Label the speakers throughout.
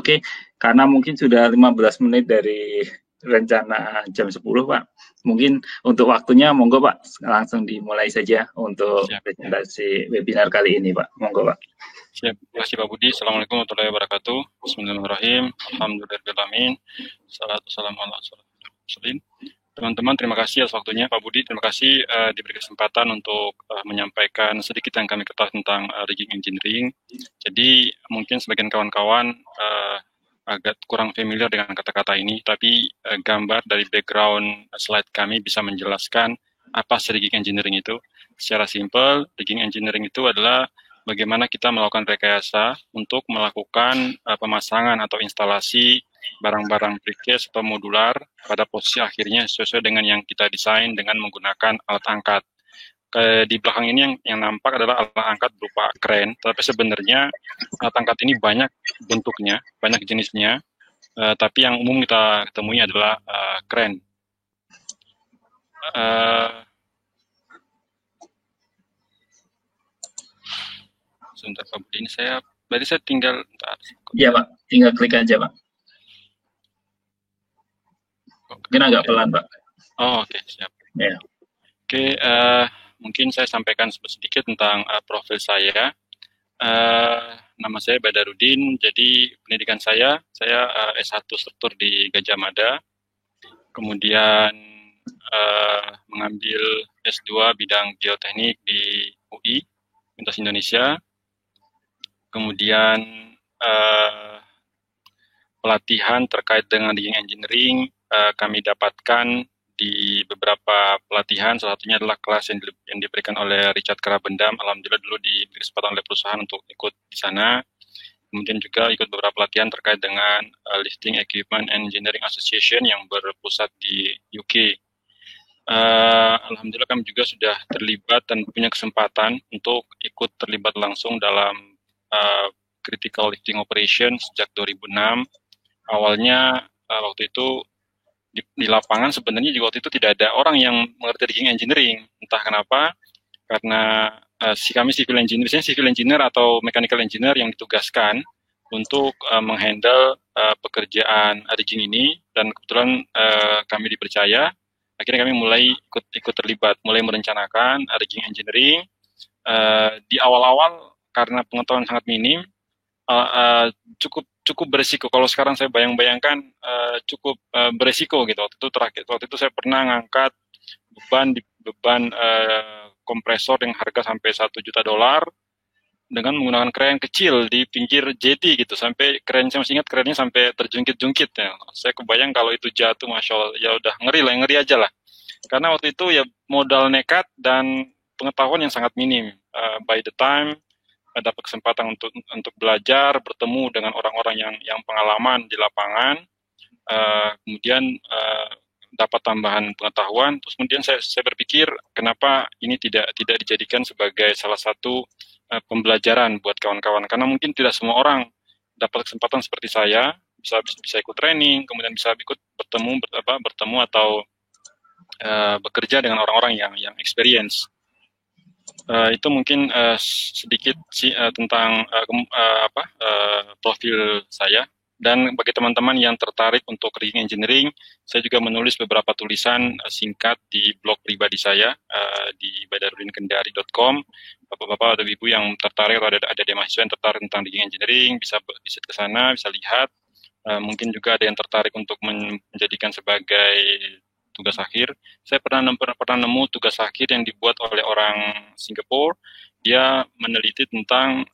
Speaker 1: Oke, karena mungkin sudah 15 menit dari rencana jam 10, Pak. Mungkin untuk waktunya, monggo Pak, langsung dimulai saja untuk
Speaker 2: Siap,
Speaker 1: presentasi webinar kali ini, Pak. Monggo, Pak.
Speaker 2: siap. Terima kasih Pak Budi. Assalamualaikum warahmatullahi wabarakatuh. Bismillahirrahmanirrahim. Alhamdulillahirrahmanirrahim. Salatu wassalamu ala rasulillah. Teman-teman, terima kasih atas waktunya Pak Budi. Terima kasih diberi kesempatan untuk menyampaikan sedikit yang kami ketahui tentang rigging engineering. Jadi mungkin sebagian kawan-kawan agak kurang familiar dengan kata-kata ini, tapi gambar dari background slide kami bisa menjelaskan apa sih rigging engineering itu. Secara simpel, rigging engineering itu adalah bagaimana kita melakukan rekayasa untuk melakukan pemasangan atau instalasi barang-barang precast atau modular pada posisi akhirnya sesuai dengan yang kita desain dengan menggunakan alat angkat. Di belakang ini yang nampak adalah alat angkat berupa kren, tapi sebenarnya alat angkat ini banyak bentuknya, banyak jenisnya, tapi yang umum kita temui adalah kren. Sebentar Pak Budi, ini berarti saya tinggal,
Speaker 1: Iya Pak, tinggal klik aja Pak. Mungkin agak pelan Pak.
Speaker 2: Oh oke, siap.
Speaker 1: Ya.
Speaker 2: Oke, mungkin saya sampaikan sedikit tentang profil saya. Nama saya Badarudin, jadi pendidikan saya S1 struktur di Gajah Mada, kemudian mengambil S2 bidang geoteknik di UI, Universitas Indonesia, kemudian pelatihan terkait dengan rigging engineering kami dapatkan di beberapa pelatihan, salah satunya adalah kelas yang diberikan oleh Richard Karabendam. Alhamdulillah dulu diberi kesempatan oleh perusahaan untuk ikut di sana. Kemudian juga ikut beberapa pelatihan terkait dengan Lifting Equipment Engineering Association yang berpusat di UK. Alhamdulillah kami juga sudah terlibat dan punya kesempatan untuk ikut terlibat langsung dalam critical lifting operation sejak 2006. Awalnya waktu itu di lapangan sebenarnya juga waktu itu tidak ada orang yang mengerti rigging engineering. Entah kenapa, karena kami civil engineer atau mechanical engineer yang ditugaskan untuk menghandle pekerjaan rigging ini, dan kebetulan kami dipercaya. Akhirnya kami mulai ikut terlibat, mulai merencanakan rigging engineering. Di awal-awal karena pengetahuan sangat minim, cukup beresiko. Kalau sekarang saya bayangkan cukup beresiko gitu. Waktu itu saya pernah ngangkat beban kompresor dengan harga sampai $1 juta dengan menggunakan kren kecil di pinggir jetty gitu, sampai saya masih ingat kerennya sampai terjungkit-jungkit ya. Saya kebayang kalau itu jatuh, masya Allah, ya udah ngeri aja lah. Karena waktu itu ya modal nekat dan pengetahuan yang sangat minim. By the time dapat kesempatan untuk belajar, bertemu dengan orang-orang yang pengalaman di lapangan, kemudian dapat tambahan pengetahuan. Terus kemudian saya berpikir kenapa ini tidak dijadikan sebagai salah satu pembelajaran buat kawan-kawan, karena mungkin tidak semua orang dapat kesempatan seperti saya bisa ikut training, kemudian bisa ikut bertemu atau bekerja dengan orang-orang yang experience. Itu mungkin sedikit tentang profil saya. Dan bagi teman-teman yang tertarik untuk rigging engineering, saya juga menulis beberapa tulisan singkat di blog pribadi saya di badarudinkendari.com. Bapak-bapak atau ibu yang tertarik atau ada mahasiswa yang tertarik tentang rigging engineering bisa visit ke sana, bisa lihat. Mungkin juga ada yang tertarik untuk menjadikan sebagai tugas akhir. Saya pernah nemu tugas akhir yang dibuat oleh orang Singapura. Dia meneliti tentang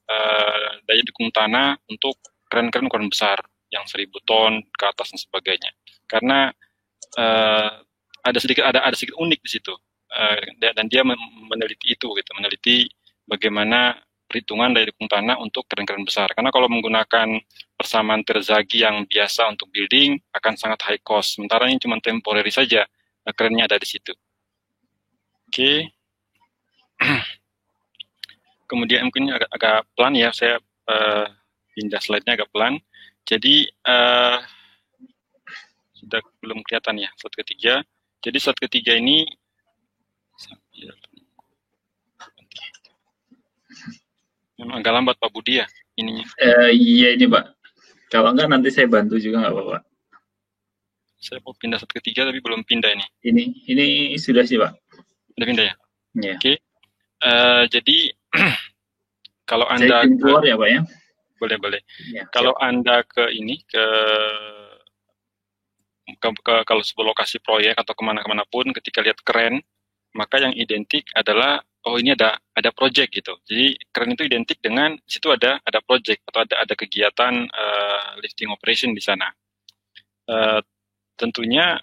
Speaker 2: daya dukung tanah untuk kren-kren ukuran besar yang 1.000 ton ke atas dan sebagainya. Karena ada sedikit unik di situ. Dan dia meneliti itu gitu, meneliti bagaimana perhitungan daya dukung tanah untuk kren-kren besar. Karena kalau menggunakan persamaan Terzaghi yang biasa untuk building akan sangat high cost. Sementara ini cuma temporary saja, kerennya ada di situ. Oke. Kemudian mungkin agak pelan ya, saya pindah slide-nya agak pelan. Jadi sudah belum kelihatan ya slide ketiga. Jadi slide ketiga ini memang agak lambat Pak Budi ya ininya.
Speaker 1: Iya ini Pak. Kalau enggak nanti saya bantu juga nggak apa-apa.
Speaker 2: Saya mau pindah satu ke tiga tapi belum pindah ini.
Speaker 1: Ini sudah sih Pak.
Speaker 2: Udah pindah ya?
Speaker 1: Ya.
Speaker 2: Oke. Jadi kalau
Speaker 1: Saya
Speaker 2: Anda
Speaker 1: izin
Speaker 2: ke
Speaker 1: keluar ya Pak ya.
Speaker 2: boleh.
Speaker 1: Ya,
Speaker 2: Kalau
Speaker 1: siap.
Speaker 2: Anda ke ini kalau sebuah lokasi proyek atau kemana-kemana pun ketika lihat keren, maka yang identik adalah oh ini ada project gitu. Jadi keren itu identik dengan situ ada project atau ada kegiatan lifting operation di sana. Uh, Tentunya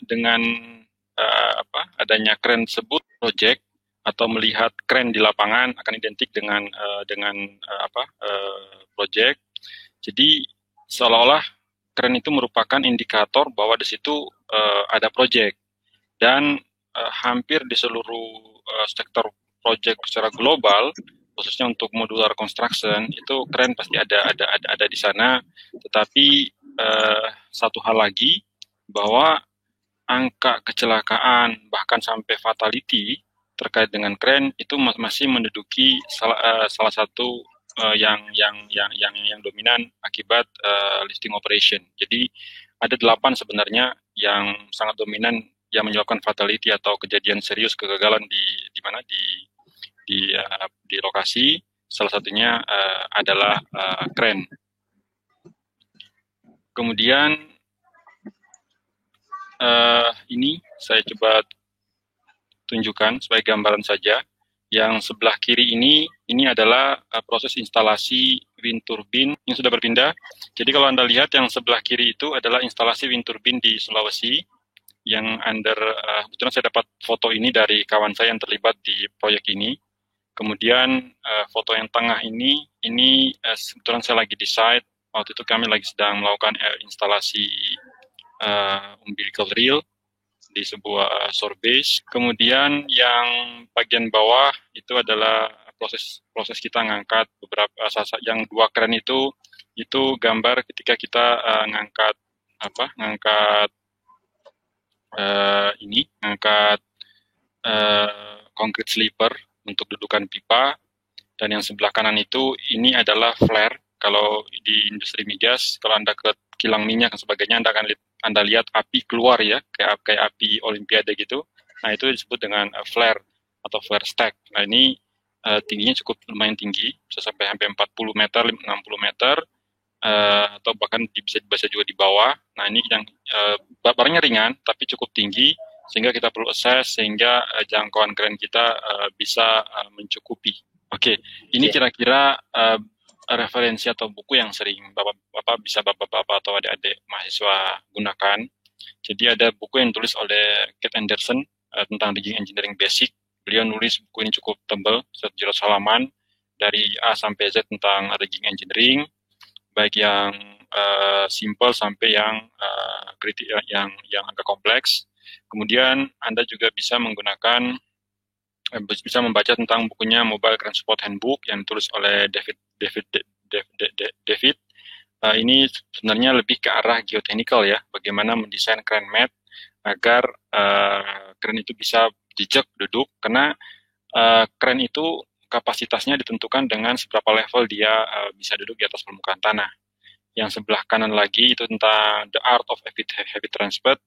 Speaker 2: dengan adanya keren tersebut project atau melihat keren di lapangan akan identik dengan project. Jadi seolah-olah keren itu merupakan indikator bahwa di situ ada project dan hampir di seluruh sektor project secara global khususnya untuk modular construction itu keren pasti ada di sana. Tetapi satu hal lagi bahwa angka kecelakaan bahkan sampai fatality terkait dengan kren itu masih menduduki salah satu yang dominan akibat lifting operation. Jadi ada 8 sebenarnya yang sangat dominan yang menyebabkan fatality atau kejadian serius kegagalan di mana di lokasi. Salah satunya adalah kren. Kemudian ini saya coba tunjukkan sebagai gambaran saja. Yang sebelah kiri ini adalah proses instalasi wind turbine yang sudah berpindah. Jadi kalau Anda lihat yang sebelah kiri itu adalah instalasi wind turbine di Sulawesi yang kebetulan saya dapat foto ini dari kawan saya yang terlibat di proyek ini. Kemudian foto yang tengah ini kebetulan saya lagi di site. Waktu itu kami lagi sedang melakukan instalasi umbilical reel di sebuah sorbase. Kemudian yang bagian bawah itu adalah proses kita ngangkat beberapa yang 2 keren itu gambar ketika kita ngangkat concrete sleeper untuk dudukan pipa. Dan yang sebelah kanan itu ini adalah flare. Kalau di industri migas, kalau Anda ke kilang minyak dan sebagainya, Anda lihat api keluar ya, kayak api olimpiade gitu. Nah, itu disebut dengan flare atau flare stack. Nah, ini tingginya cukup lumayan tinggi, bisa sampai hampir 40 meter, 60 meter, atau bahkan bisa juga di bawah. Nah, ini yang barangnya ringan, tapi cukup tinggi, sehingga kita perlu assess, sehingga jangkauan kren kita bisa mencukupi. Oke, ini kira-kira referensi atau buku yang sering Bapak-Bapak atau adik-adik mahasiswa gunakan. Jadi ada buku yang ditulis oleh Kate Anderson tentang rigging engineering basic. Beliau nulis buku ini cukup tebal, 100 halaman, dari A sampai Z tentang rigging engineering, baik yang simple sampai yang yang agak kompleks. Kemudian Anda juga bisa membaca tentang bukunya Mobile Transport Handbook yang ditulis oleh David. Ini sebenarnya lebih ke arah geotechnical ya, bagaimana mendesain crane mat agar crane itu bisa jejak duduk, karena crane itu kapasitasnya ditentukan dengan seberapa level dia bisa duduk di atas permukaan tanah. Yang sebelah kanan lagi itu tentang The Art of Heavy Transport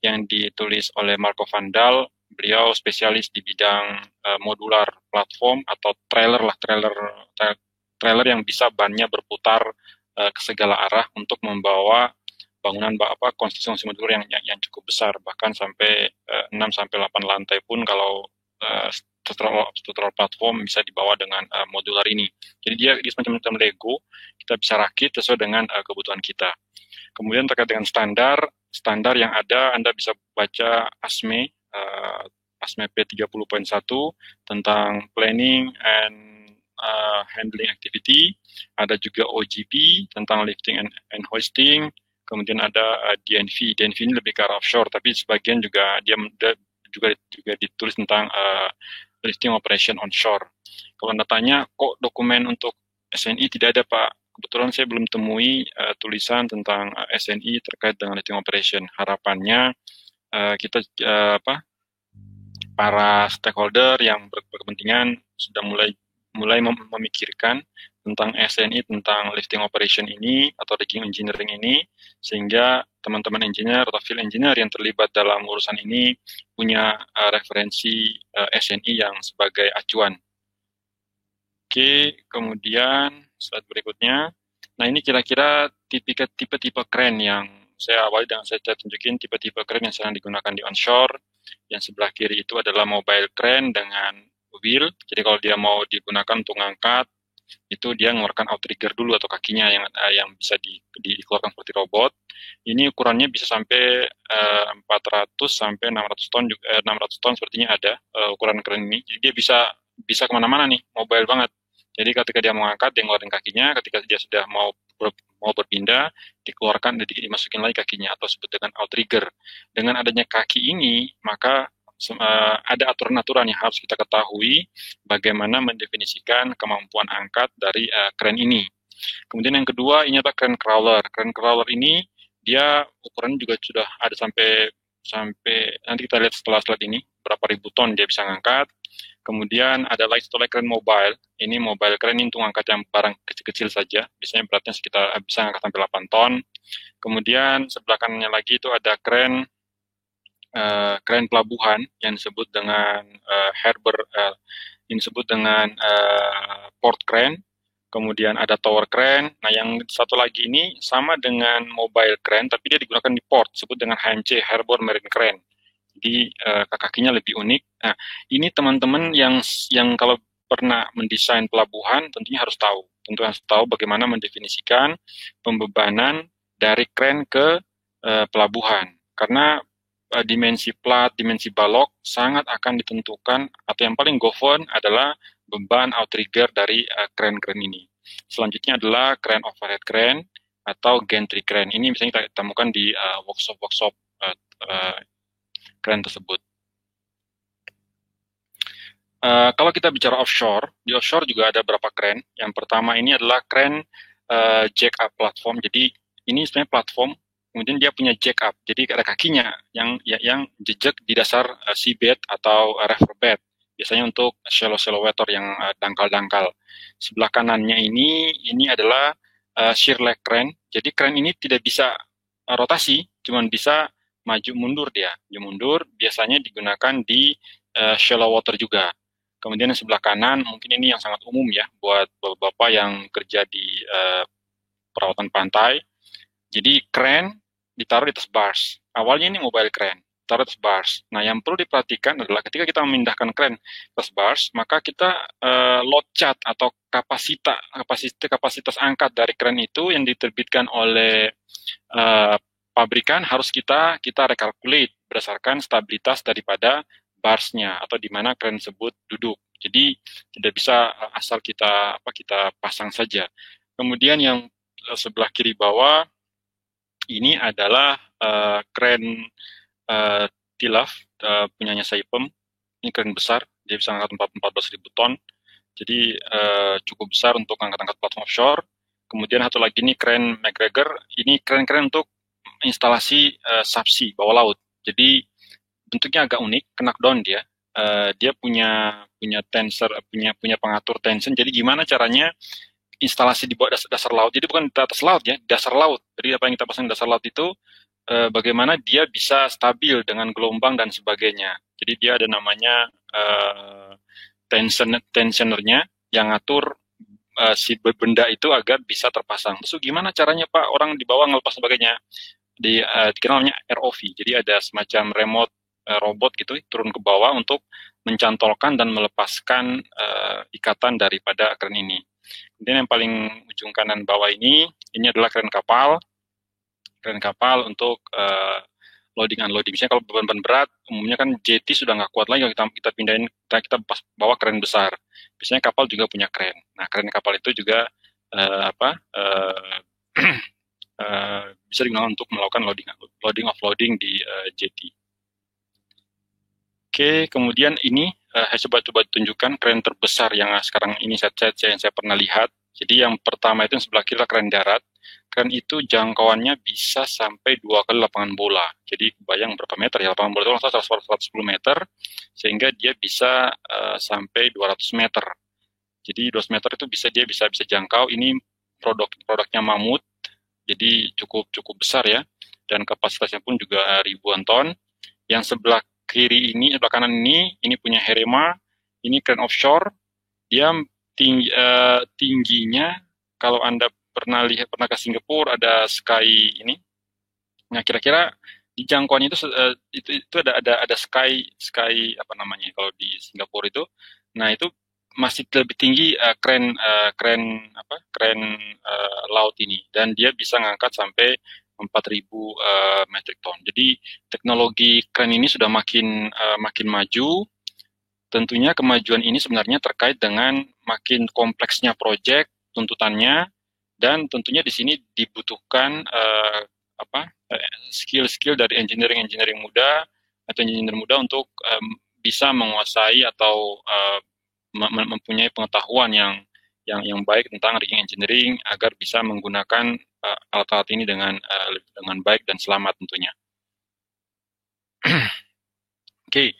Speaker 2: yang ditulis oleh Marco van Dal. Beliau spesialis di bidang modular platform atau trailer yang bisa bannya berputar ke segala arah untuk membawa bangunan konstruksi modular yang cukup besar, bahkan sampai 6 sampai 8 lantai pun kalau structural platform bisa dibawa dengan modular ini. Jadi dia semacam Lego, kita bisa rakit sesuai dengan kebutuhan kita. Kemudian terkait dengan standar yang ada, Anda bisa baca ASME P30.1 tentang planning and handling activity. Ada juga OGP tentang lifting and hoisting. Kemudian ada DNV. DNV ini lebih ke arah offshore, tapi sebagian juga dia juga ditulis tentang lifting operation onshore. Kalau Anda tanya, kok dokumen untuk SNI tidak ada, Pak? Kebetulan saya belum temui tulisan tentang SNI terkait dengan lifting operation. Harapannya kita para stakeholder yang berkepentingan sudah mulai memikirkan tentang SNI, tentang lifting operation ini atau rigging engineering ini, sehingga teman-teman engineer atau field engineer yang terlibat dalam urusan ini punya referensi SNI yang sebagai acuan. Oke, kemudian slide berikutnya. Nah, ini kira-kira tipe-tipe kren yang saya awali dengan saya tunjukin tipe-tipe kren yang sedang digunakan di onshore. Yang sebelah kiri itu adalah mobile crane dengan wheel. Jadi kalau dia mau digunakan untuk ngangkat, itu dia mengeluarkan outrigger dulu atau kakinya yang bisa dikeluarkan seperti robot. Ini ukurannya bisa sampai 400 sampai 600 ton juga, 600 ton sepertinya ada ukuran keren ini. Jadi dia bisa kemana-mana nih, mobile banget. Jadi ketika dia mengangkat, dia ngeluarin kakinya. Ketika dia sudah mau berpindah, dikeluarkan dan dimasukin lagi kakinya atau sebut dengan outrigger. Dengan adanya kaki ini, maka ada aturan-aturan yang harus kita ketahui bagaimana mendefinisikan kemampuan angkat dari kren ini. Kemudian yang kedua, ini adalah kren crawler. Kren crawler ini dia ukurannya juga sudah ada sampai nanti kita lihat setelah slide ini berapa ribu ton dia bisa ngangkat. Kemudian ada lagi satu lagi kren mobile. Ini mobile kren ini untuk angkat yang barang kecil-kecil saja. Biasanya beratnya sekitar bisa angkat sampai 8 ton. Kemudian sebelah kanannya lagi itu ada kren pelabuhan yang disebut dengan yang disebut dengan port crane. Kemudian ada tower crane. Nah, yang satu lagi ini sama dengan mobile crane, tapi dia digunakan di port, disebut dengan HMC, Harbor Marine Crane. Jadi kakinya lebih unik. Nah, ini teman-teman yang kalau pernah mendesain pelabuhan tentunya harus tahu. Tentu harus tahu bagaimana mendefinisikan pembebanan dari kren ke pelabuhan. Karena dimensi plat, dimensi balok sangat akan ditentukan atau yang paling govern adalah beban outrigger dari kren-kren ini. Selanjutnya adalah kren overhead crane atau gantry crane. Ini misalnya kita temukan di workshop kren tersebut. Kalau kita bicara offshore, di offshore juga ada beberapa kren. Yang pertama ini adalah kren jack up platform. Jadi ini sebenarnya platform, kemudian dia punya jack up. Jadi ada kakinya yang jejak di dasar seabed atau riverbed. Biasanya untuk shallow water yang dangkal-dangkal. Sebelah kanannya ini adalah shear leg crane. Jadi crane ini tidak bisa rotasi, cuma bisa maju mundur dia. Maju mundur biasanya digunakan di shallow water juga. Kemudian yang sebelah kanan, mungkin ini yang sangat umum ya, buat bapak-bapak yang kerja di perawatan pantai. Jadi crane ditaruh di atas bars. Awalnya ini mobile crane, taruh di atas bars. Nah, yang perlu diperhatikan adalah ketika kita memindahkan crane ke atas bars, maka kita load chart atau kapasitas angkat dari crane itu yang diterbitkan oleh pabrikan harus kita recalculate berdasarkan stabilitas daripada barsnya atau di mana crane tersebut duduk. Jadi tidak bisa asal kita pasang saja. Kemudian yang sebelah kiri bawah ini adalah crane tilaf punyanya Saipem. Ini crane besar, dia bisa angkat 14.000 ton. Jadi cukup besar untuk angkat-angkat platform offshore. Kemudian satu lagi ini crane MacGregor. Ini crane untuk instalasi subsea bawah laut. Jadi bentuknya agak unik, knockdown dia. Dia punya tensor, punya pengatur tension. Jadi gimana caranya instalasi di bawah dasar laut? Jadi bukan di atas laut ya, dasar laut. Jadi apa yang kita pasang di dasar laut itu bagaimana dia bisa stabil dengan gelombang dan sebagainya. Jadi dia ada namanya tensionernya yang ngatur si benda itu agar bisa terpasang. Terus gimana caranya Pak orang di bawah ngelepas sebagainya? Dikenal namanya ROV. Jadi ada semacam remote robot gitu turun ke bawah untuk mencantolkan dan melepaskan ikatan daripada kren ini. Kemudian yang paling ujung kanan bawah ini adalah kren kapal. Kren kapal untuk loading unloading. Misalnya kalau beban berat, umumnya kan jetty sudah nggak kuat lagi kita pindahin, kita bawa kren besar. Biasanya kapal juga punya kren. Nah, kren kapal itu juga bisa digunakan untuk melakukan loading offloading di jetty. Oke, kemudian ini saya coba tunjukkan kren terbesar yang sekarang ini saya pernah lihat. Jadi yang pertama itu yang sebelah kiri kren darat. Kren itu jangkauannya bisa sampai 2 kali lapangan bola. Jadi bayang berapa meter ya? Lapangan bola itu 110 meter, sehingga dia bisa sampai 200 meter. Jadi 200 meter itu dia bisa jangkau. Ini produknya Mammoth, jadi cukup besar ya, dan kapasitasnya pun juga ribuan ton. Yang sebelah kanan ini punya Herema, ini crane offshore. Dia tingginya, kalau Anda pernah ke Singapura, ada Sky ini. Nah, kira-kira di jangkauannya itu ada Sky apa namanya kalau di Singapura itu. Nah, itu masih lebih tinggi crane laut ini, dan dia bisa ngangkat sampai 4.000 metric ton. Jadi teknologi crane ini sudah makin maju. Tentunya kemajuan ini sebenarnya terkait dengan makin kompleksnya proyek, tuntutannya, dan tentunya di sini dibutuhkan skill-skill dari engineering muda atau engineer muda untuk bisa menguasai atau mempunyai pengetahuan yang baik tentang rigging engineering agar bisa menggunakan alat-alat ini dengan baik dan selamat tentunya. Oke.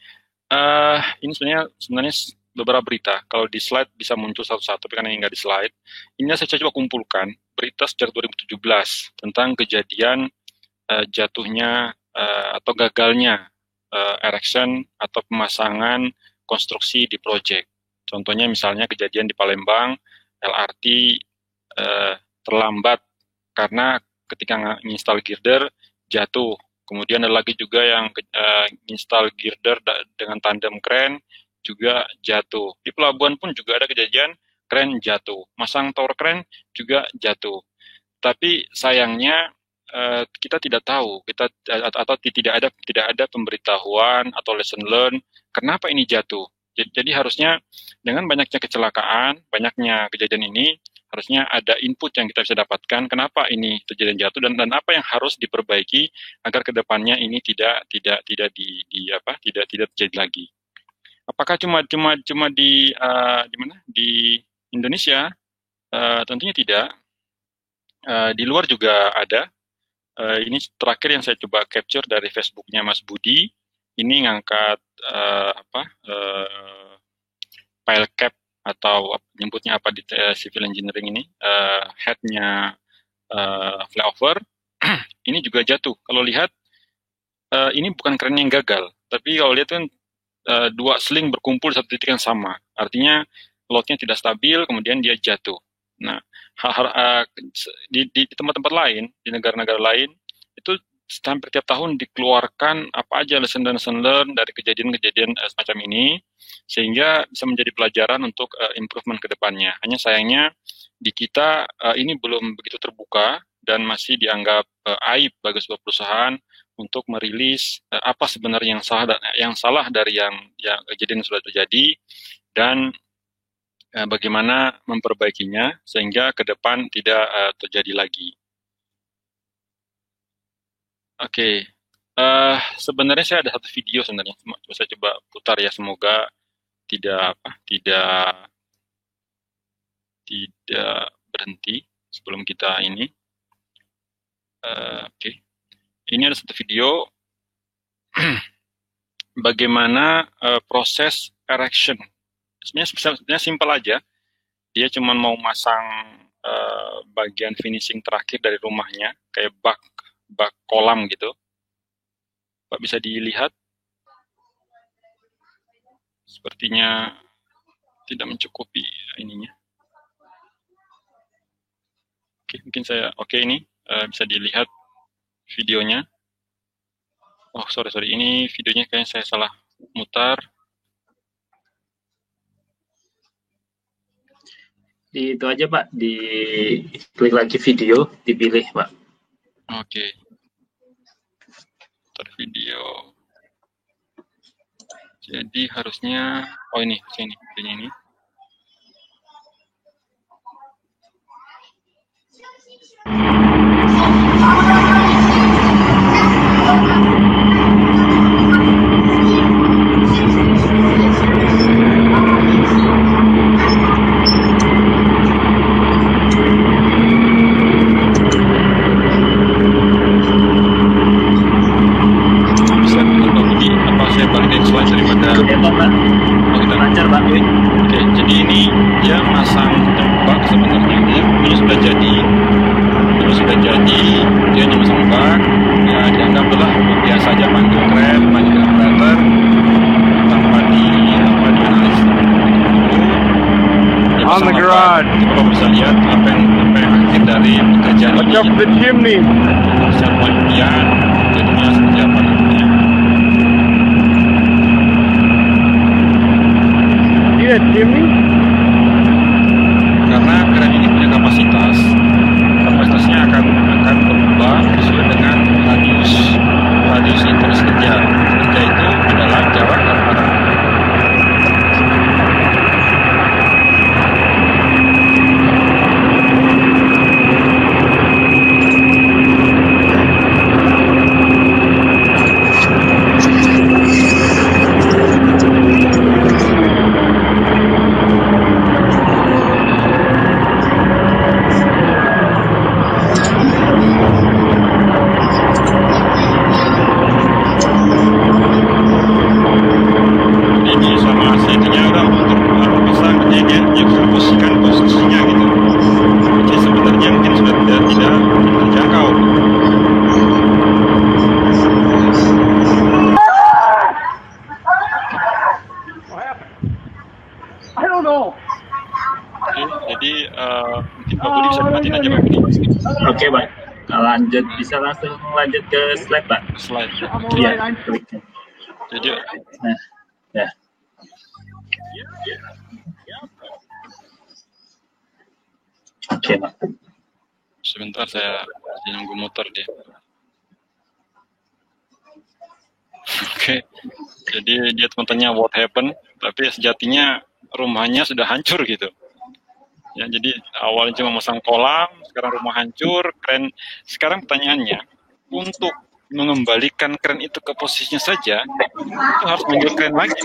Speaker 2: Ini sebenarnya beberapa berita. Kalau di slide bisa muncul satu-satu, tapi karena ini nggak di slide. Ini saya coba kumpulkan berita sejak 2017 tentang kejadian jatuhnya atau gagalnya erection atau pemasangan konstruksi di proyek. Contohnya misalnya kejadian di Palembang, LRT terlambat karena ketika install girder jatuh. Kemudian ada lagi juga yang install girder dengan tandem crane juga jatuh. Di pelabuhan pun juga ada kejadian crane jatuh. Masang tower crane juga jatuh. Tapi sayangnya kita tidak tahu, atau tidak ada pemberitahuan atau lesson learn kenapa ini jatuh. Jadi harusnya dengan banyaknya kecelakaan, banyaknya kejadian ini, harusnya ada input yang kita bisa dapatkan kenapa ini terjadi jatuh dan apa yang harus diperbaiki agar kedepannya ini tidak terjadi lagi. Apakah cuma di mana di Indonesia? Tentunya tidak. Di luar juga ada. Ini terakhir yang saya coba capture dari Facebooknya Mas Budi. Ini ngangkat pile cap atau nyebutnya apa di civil engineering ini, headnya flyover, ini juga jatuh. Kalau lihat, ini bukan crane yang gagal, tapi kalau lihat kan dua sling berkumpul di satu titik yang sama. Artinya loadnya tidak stabil, kemudian dia jatuh. Nah, di tempat-tempat lain, di negara-negara lain, itu hampir tiap tahun dikeluarkan apa aja lesson learn dari kejadian-kejadian semacam ini, sehingga bisa menjadi pelajaran untuk improvement ke depannya. Hanya sayangnya di kita ini belum begitu terbuka dan masih dianggap aib bagi sebuah perusahaan untuk merilis apa sebenarnya yang salah dari yang kejadian yang sudah terjadi dan bagaimana memperbaikinya sehingga ke depan tidak terjadi lagi. Oke. Sebenarnya saya ada satu video sebenarnya, saya coba putar ya, semoga tidak berhenti sebelum kita ini. Oke. Ini ada satu video bagaimana proses erection. Sebenarnya simpel aja. Dia cuma mau masang bagian finishing terakhir dari rumahnya, kayak bak kolam gitu. Pak bisa dilihat, sepertinya tidak mencukupi ininya. Oke, mungkin ini bisa dilihat videonya. Oh, sorry, ini videonya kayaknya saya salah mutar.
Speaker 1: Itu aja Pak, klik lagi video, dipilih Pak.
Speaker 2: Oke. Putar video. Jadi harusnya, ini videonya ini. Oke, jadi ini dia masuk The chimney. Secara impian, jadinya seperti apa nantinya?
Speaker 3: Yeah, chimney.
Speaker 2: Karena keren ini punya kapasitasnya akan berubah sesuai dengan radius interest kerja. Kerja itu adalah jarak antara posisinya gitu. Jadi sebenarnya mungkin sudah tidak terjangkau.
Speaker 3: I don't know.
Speaker 2: Oke, jadi mungkin Pak Budi bisa dimatiin aja Pak Budi.
Speaker 1: Oke, Pak. Lanjut, bisa langsung lanjut ke slide, Pak.
Speaker 2: Slide.
Speaker 1: Iya, klik.
Speaker 2: Jadi
Speaker 1: Nah, ya. Oke, Pak.
Speaker 2: sebentar saya nunggu muter dia. Oke, jadi dia bertanya what happened, tapi sejatinya rumahnya sudah hancur gitu. Ya, jadi awalnya cuma masang kolam, sekarang rumah hancur, kren. Sekarang pertanyaannya, untuk mengembalikan kren itu ke posisinya saja, itu harus manggil kren lagi.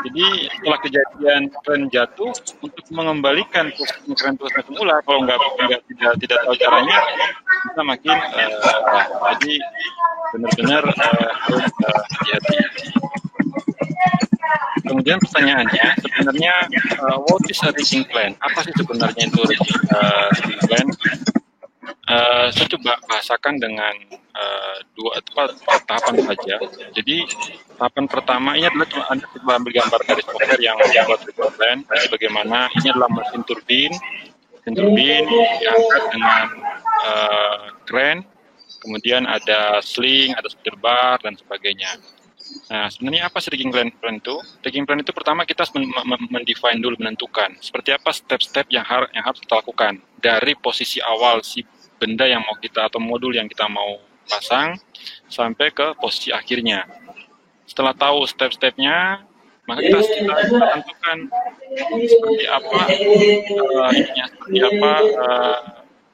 Speaker 2: Jadi setelah kejadian kren jatuh, untuk mengembalikan posisi kren itu semula, kalau tidak tahu caranya, kita makin jadi benar-benar harus hati-hati. Kemudian pertanyaannya, sebenarnya what is a rigging plan? Apa sih sebenarnya itu rigging plan? Saya coba bahasakan dengan dua tahapan saja. Jadi tahapan pertama ini adalah Anda coba ambil gambar dari software yang membuat rigging plan. Jadi bagaimana ini adalah mesin turbin diangkat dengan kren, kemudian ada sling, ada speeder bar dan sebagainya. Nah, sebenarnya apa sih rigging plan itu? Rigging plan itu pertama kita mendefine dulu, menentukan seperti apa step-step yang harus kita lakukan dari posisi awal si benda yang mau kita atau modul yang kita mau pasang sampai ke posisi akhirnya. Setelah tahu step-stepnya, maka kita tentukan seperti apa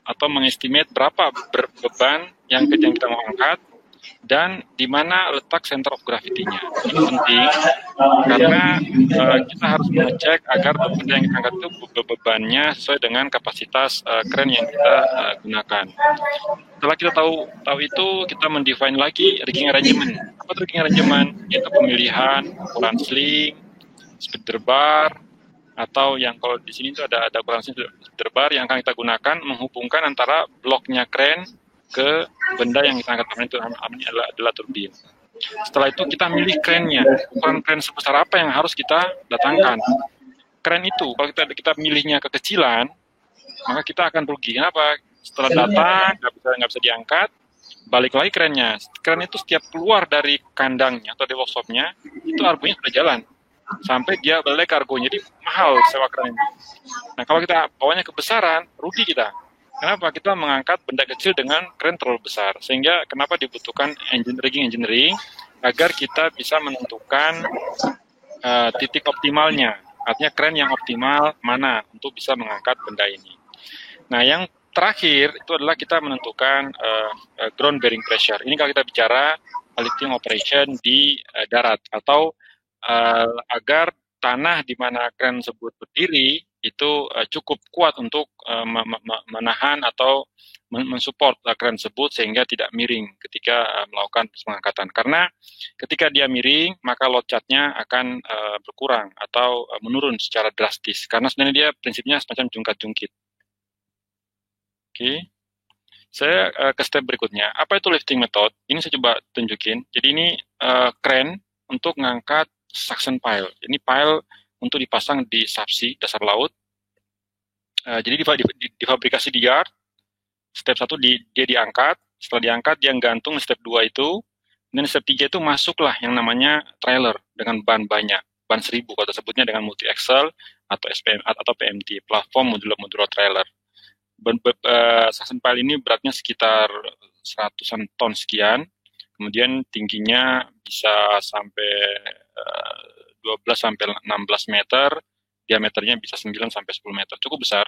Speaker 2: atau mengestimate berapa beban yang kita mau angkat dan di mana letak center of gravity-nya. Ini penting karena kita harus mengecek agar benda yang kita angkat itu bebannya sesuai dengan kapasitas kren yang kita gunakan. Setelah kita tahu itu, kita mendefine lagi rigging arrangement. Apa itu rigging arrangement? Yaitu pemilihan ukuran sling, speeder bar, atau yang kalau di sini itu ada ukuran sling speeder bar yang akan kita gunakan menghubungkan antara bloknya kren ke benda yang kita angkat, itu adalah turbin. Setelah itu kita milih krennya, ukuran kren sebesar apa yang harus kita datangkan. Kren itu kalau kita milihnya kekecilan, maka kita akan rugi. Kenapa? Setelah datang nggak bisa diangkat, balik lagi kerennya. Kren itu setiap keluar dari kandangnya atau dari workshopnya, itu argonya sudah jalan sampai dia balik argonya, jadi mahal sewa kren ini. Nah, kalau kita bawanya kebesaran, rugi kita. Kenapa? Kita mengangkat benda kecil dengan kren terlalu besar. Sehingga kenapa dibutuhkan rigging engineering agar kita bisa menentukan titik optimalnya. Artinya kren yang optimal mana untuk bisa mengangkat benda ini. Nah, yang terakhir itu adalah kita menentukan ground bearing pressure. Ini kalau kita bicara lifting operation di darat atau agar tanah di mana kren tersebut berdiri itu cukup kuat untuk menahan atau mensupport kren tersebut sehingga tidak miring ketika melakukan pengangkatan. Karena ketika dia miring, maka load charge-nya akan berkurang atau menurun secara drastis. Karena sebenarnya dia prinsipnya semacam jungkat-jungkit. Oke. Saya ke step berikutnya. Apa itu lifting method? Ini saya coba tunjukin. Jadi ini kren untuk mengangkat suction pile. Ini pile untuk dipasang di subsea dasar laut. Jadi difabrikasi di yard. Step 1 dia diangkat, setelah diangkat dia gantung step 2 itu, dan step 3 itu masuklah yang namanya trailer dengan ban banyak, ban 1000 kalau tersebutnya dengan multi axle atau SPM atau PMT, platform modular trailer. Suction pile ini beratnya sekitar 100-an ton sekian, kemudian tingginya bisa sampai 12 sampai 16 meter, diameternya bisa 9 sampai 10 meter, cukup besar.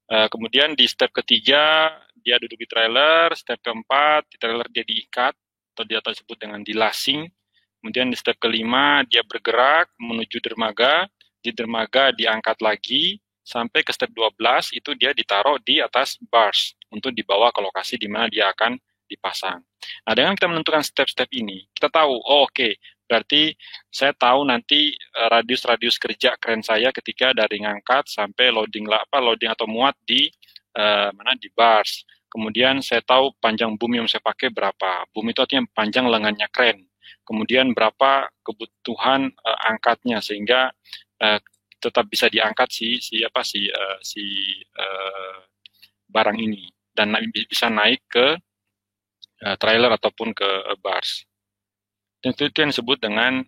Speaker 2: Kemudian di step ketiga dia duduk di trailer, step keempat di trailer dia diikat atau dia disebut dengan dilasing. Kemudian di step kelima dia bergerak menuju dermaga, di dermaga diangkat lagi sampai ke step 12 itu dia ditaruh di atas bars untuk dibawa ke lokasi di mana dia akan dipasang. Nah, dengan kita menentukan step-step ini, kita tahu, oke, berarti saya tahu nanti radius-radius kerja kren saya ketika dari ngangkat sampai loading atau muat di di bars. Kemudian saya tahu panjang boom yang saya pakai berapa. Boom itu artinya panjang lengannya kren. Kemudian berapa kebutuhan angkatnya sehingga tetap bisa diangkat barang ini dan bisa naik ke trailer ataupun ke bars. Dan itu yang disebut dengan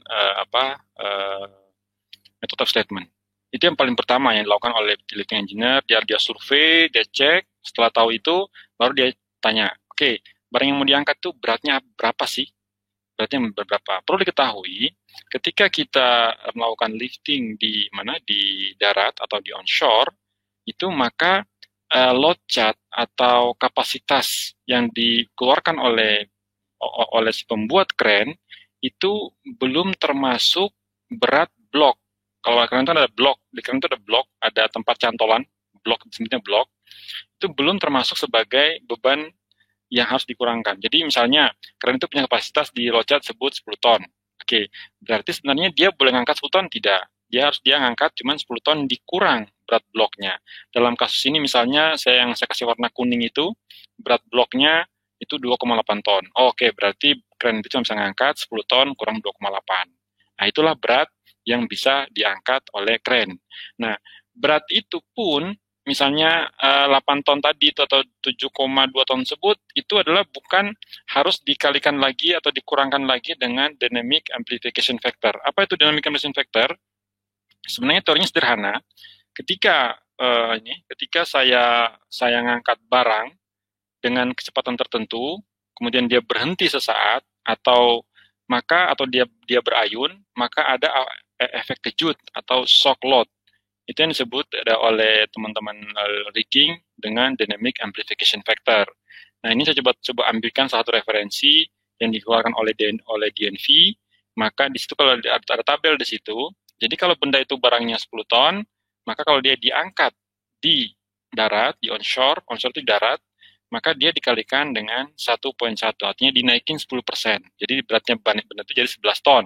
Speaker 2: method of statement. Itu yang paling pertama yang dilakukan oleh utility engineer. Dia survei, dia cek, setelah tahu itu baru dia tanya, oke, barang yang mau diangkat itu beratnya berapa sih? Beratnya berapa? Perlu diketahui, ketika kita melakukan lifting di darat atau di onshore, itu maka load chart atau kapasitas yang dikeluarkan oleh si pembuat kren itu belum termasuk berat blok. Kalau kren itu ada blok, di kren itu ada blok, ada tempat cantolan, blok disebutnya blok, itu belum termasuk sebagai beban yang harus dikurangkan. Jadi misalnya kren itu punya kapasitas di load chart sebut 10 ton. Oke, berarti sebenarnya dia boleh ngangkat 10 ton? Tidak. Dia ngangkat cuma 10 ton dikurang berat bloknya. Dalam kasus ini misalnya yang saya kasih warna kuning itu, berat bloknya itu 2,8 ton. Oke, berarti kren itu cuma bisa ngangkat 10 ton kurang 2,8. Nah, itulah berat yang bisa diangkat oleh kren. Nah, berat itu pun misalnya 8 ton tadi itu atau 7,2 ton tersebut itu adalah bukan harus dikalikan lagi atau dikurangkan lagi dengan dynamic amplification factor. Apa itu dynamic amplification factor? Sebenarnya teorinya sederhana. Ketika saya ngangkat barang dengan kecepatan tertentu, kemudian dia berhenti sesaat atau dia berayun, maka ada efek kejut atau shock load. Itu yang disebut oleh teman-teman rigging dengan dynamic amplification factor. Nah, ini saya coba ambilkan satu referensi yang dikeluarkan oleh DNV, maka di situ kalau ada tabel di situ, jadi kalau benda itu barangnya 10 ton, maka kalau dia diangkat di darat, di onshore itu darat, maka dia dikalikan dengan 1,1, artinya dinaikin 10%. Jadi beratnya benda itu jadi 11 ton.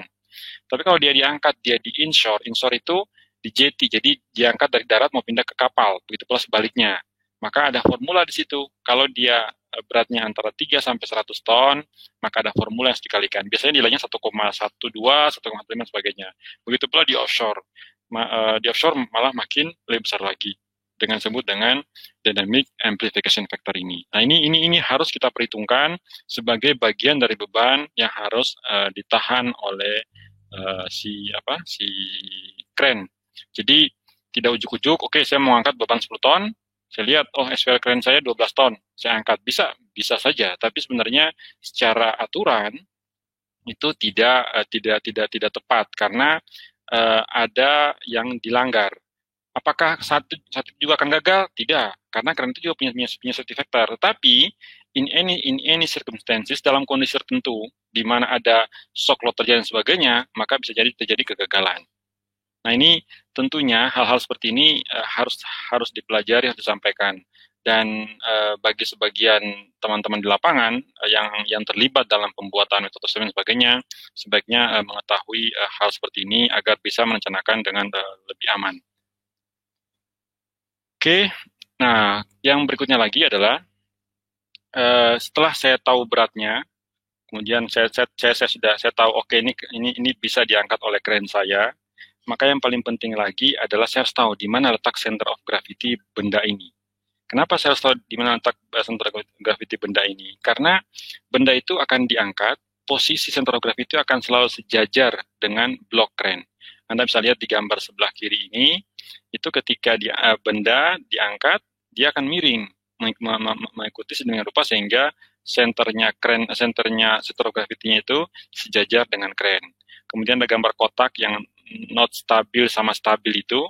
Speaker 2: Tapi kalau dia diangkat, dia di inshore itu di jetty, jadi diangkat dari darat mau pindah ke kapal, begitu pula sebaliknya. Maka ada formula di situ. Kalau dia beratnya antara 3 sampai 100 ton, maka ada formula yang harus dikalikan. Biasanya nilainya 1,12, 1,5 dan sebagainya. Begitu pula di offshore. Di offshore malah makin lebih besar lagi dengan sebut dengan dynamic amplification factor ini. Nah, ini harus kita perhitungkan sebagai bagian dari beban yang harus ditahan oleh si kren. Jadi tidak ujuk-ujuk, oke, saya mau angkat beban 10 ton, saya lihat, SPL kren saya 12 ton, saya angkat. Bisa saja, tapi sebenarnya secara aturan itu tidak tepat karena ada yang dilanggar. Apakah satu juga akan gagal? Tidak, karena kren itu juga punya safety factor. Tetapi in any circumstances, dalam kondisi tertentu di mana ada shock load terjadi dan sebagainya, maka bisa terjadi kegagalan. Nah, ini tentunya hal-hal seperti ini harus dipelajari, harus disampaikan. Dan bagi sebagian teman-teman di lapangan yang terlibat dalam pembuatan metode dan sebagainya, sebaiknya mengetahui hal seperti ini agar bisa merencanakan dengan lebih aman. Oke, nah yang berikutnya lagi adalah setelah saya tahu beratnya, kemudian saya tahu ini bisa diangkat oleh kren saya, maka yang paling penting lagi adalah saya harus tahu di mana letak center of gravity benda ini. Kenapa saya harus tahu di mana letak center of gravity benda ini? Karena benda itu akan diangkat, posisi center of gravity itu akan selalu sejajar dengan blok kren. Anda bisa lihat di gambar sebelah kiri ini, itu ketika benda diangkat, dia akan miring, mengikuti sedemikian rupa sehingga senternya center of gravity-nya itu sejajar dengan kren. Kemudian ada gambar kotak yang not stabil sama stabil itu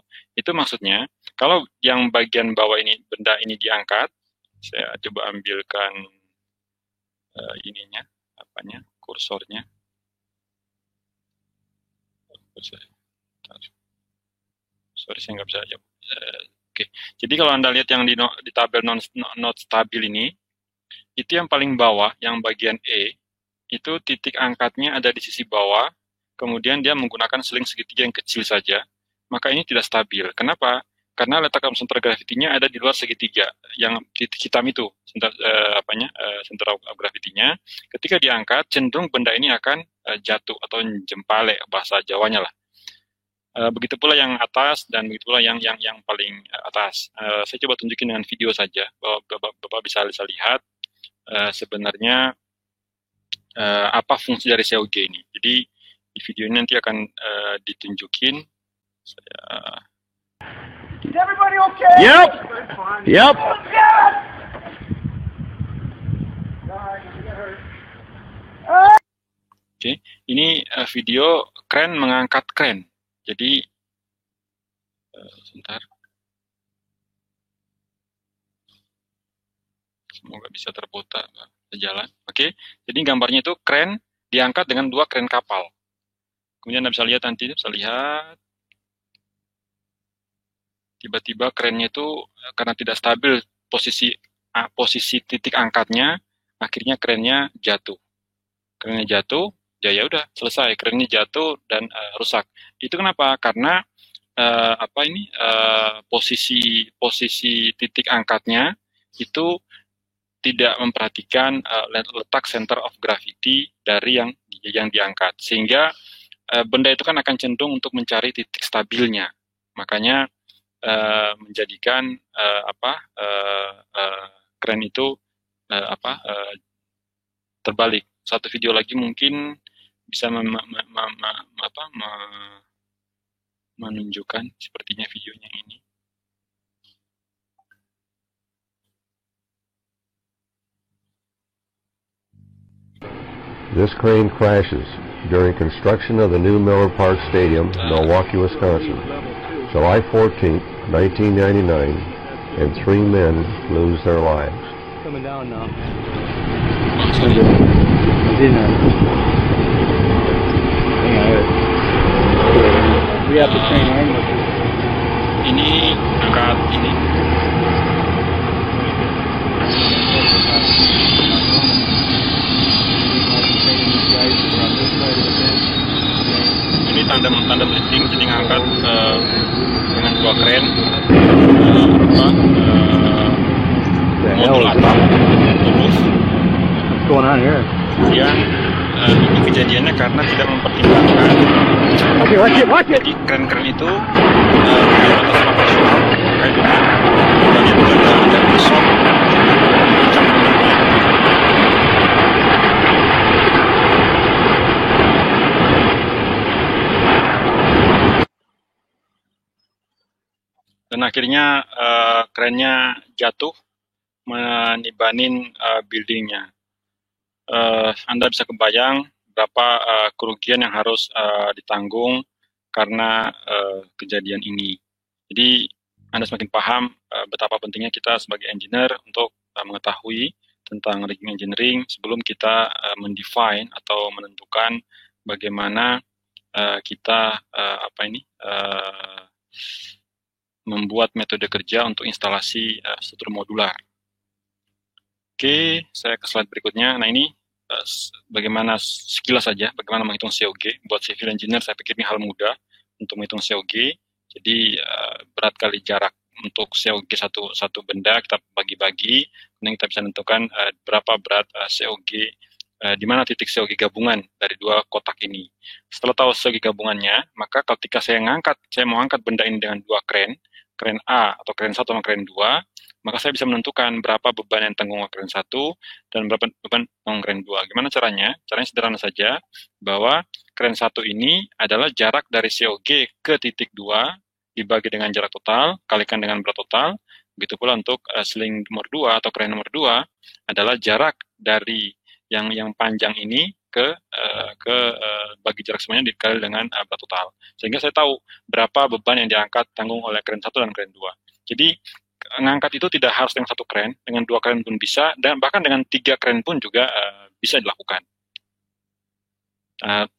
Speaker 2: maksudnya kalau yang bagian bawah ini benda ini diangkat, saya coba ambilkan ininya, kursornya. Sorry, saya nggak bisa. Oke. Jadi kalau Anda lihat yang di tabel not stabil ini, itu yang paling bawah, yang bagian E, itu titik angkatnya ada di sisi bawah, kemudian dia menggunakan seling segitiga yang kecil saja, maka ini tidak stabil. Kenapa? Karena letak center gravity-nya ada di luar segitiga, yang titik hitam itu, center of gravity-nya. Ketika diangkat, cenderung benda ini akan jatuh atau jempale, bahasa Jawanya lah. Begitu pula yang atas dan begitu pula yang paling atas. Saya coba tunjukin dengan video saja, bahwa Bapak bisa lihat sebenarnya apa fungsi dari COG ini. Jadi di video ini nanti akan ditunjukin.
Speaker 3: Is everybody okay?
Speaker 4: Yep. Yep.
Speaker 2: Oke, ini video kren mengangkat kren. Jadi, sebentar. Semoga bisa terputar jalan. Oke, jadi gambarnya itu kren diangkat dengan 2 kren kapal. Kemudian Anda bisa lihat nanti, tiba-tiba krennya itu karena tidak stabil posisi titik angkatnya, akhirnya krennya jatuh. Krennya jatuh, ya udah selesai, krennya jatuh dan rusak. Itu kenapa? Karena posisi titik angkatnya itu tidak memperhatikan letak center of gravity dari yang diangkat, sehingga benda itu kan akan cenderung untuk mencari titik stabilnya. Makanya menjadikan kren itu terbalik. Satu video lagi mungkin bisa menunjukkan sepertinya videonya ini.
Speaker 5: This crane crashes during construction of the new Miller Park Stadium, Milwaukee, Wisconsin, July 14, 1999, and 3 men lose their lives.
Speaker 4: Coming down now. We have to train armless.
Speaker 2: Ini angkat ini. Ini tanda lifting, jadi ngangkat dengan 2 kren modul atap lurus.
Speaker 4: What's going on here?
Speaker 2: Kemudian ini kejadiannya karena tidak mempertimbangkan jadi kren-kren itu batas operasional, maka itu bagian itu ada besok dan akhirnya krennya jatuh menibanin buildingnya. Anda bisa kebayang berapa kerugian yang harus ditanggung karena kejadian ini. Jadi Anda semakin paham betapa pentingnya kita sebagai engineer untuk mengetahui tentang rigging engineering sebelum kita mendefine atau menentukan bagaimana kita membuat metode kerja untuk instalasi struktur modular. Oke, saya ke slide berikutnya. Nah ini bagaimana sekilas saja, bagaimana menghitung COG. Buat civil engineer saya pikir ini hal mudah untuk menghitung COG. Jadi berat kali jarak untuk COG satu benda kita bagi-bagi, kemudian kita bisa menentukan berapa berat COG, di mana titik COG gabungan dari 2 kotak ini. Setelah tahu COG gabungannya, maka ketika saya mau angkat benda ini dengan 2 kren, kren A atau kren 1 sama kren 2, maka saya bisa menentukan berapa beban yang tanggung oleh kren 1 dan berapa beban tanggung kren 2. Gimana caranya? Caranya sederhana saja, bahwa kren 1 ini adalah jarak dari COG ke titik 2 dibagi dengan jarak total, kalikan dengan berat total. Begitu pula untuk sling nomor 2 atau kren nomor 2 adalah jarak dari yang panjang ini ke bagi jarak semuanya dikali dengan berat total. Sehingga saya tahu berapa beban yang diangkat tanggung oleh kren 1 dan kren 2. Jadi ngangkat itu tidak harus dengan 1 kren, dengan 2 kren pun bisa, dan bahkan dengan 3 kren pun juga bisa dilakukan.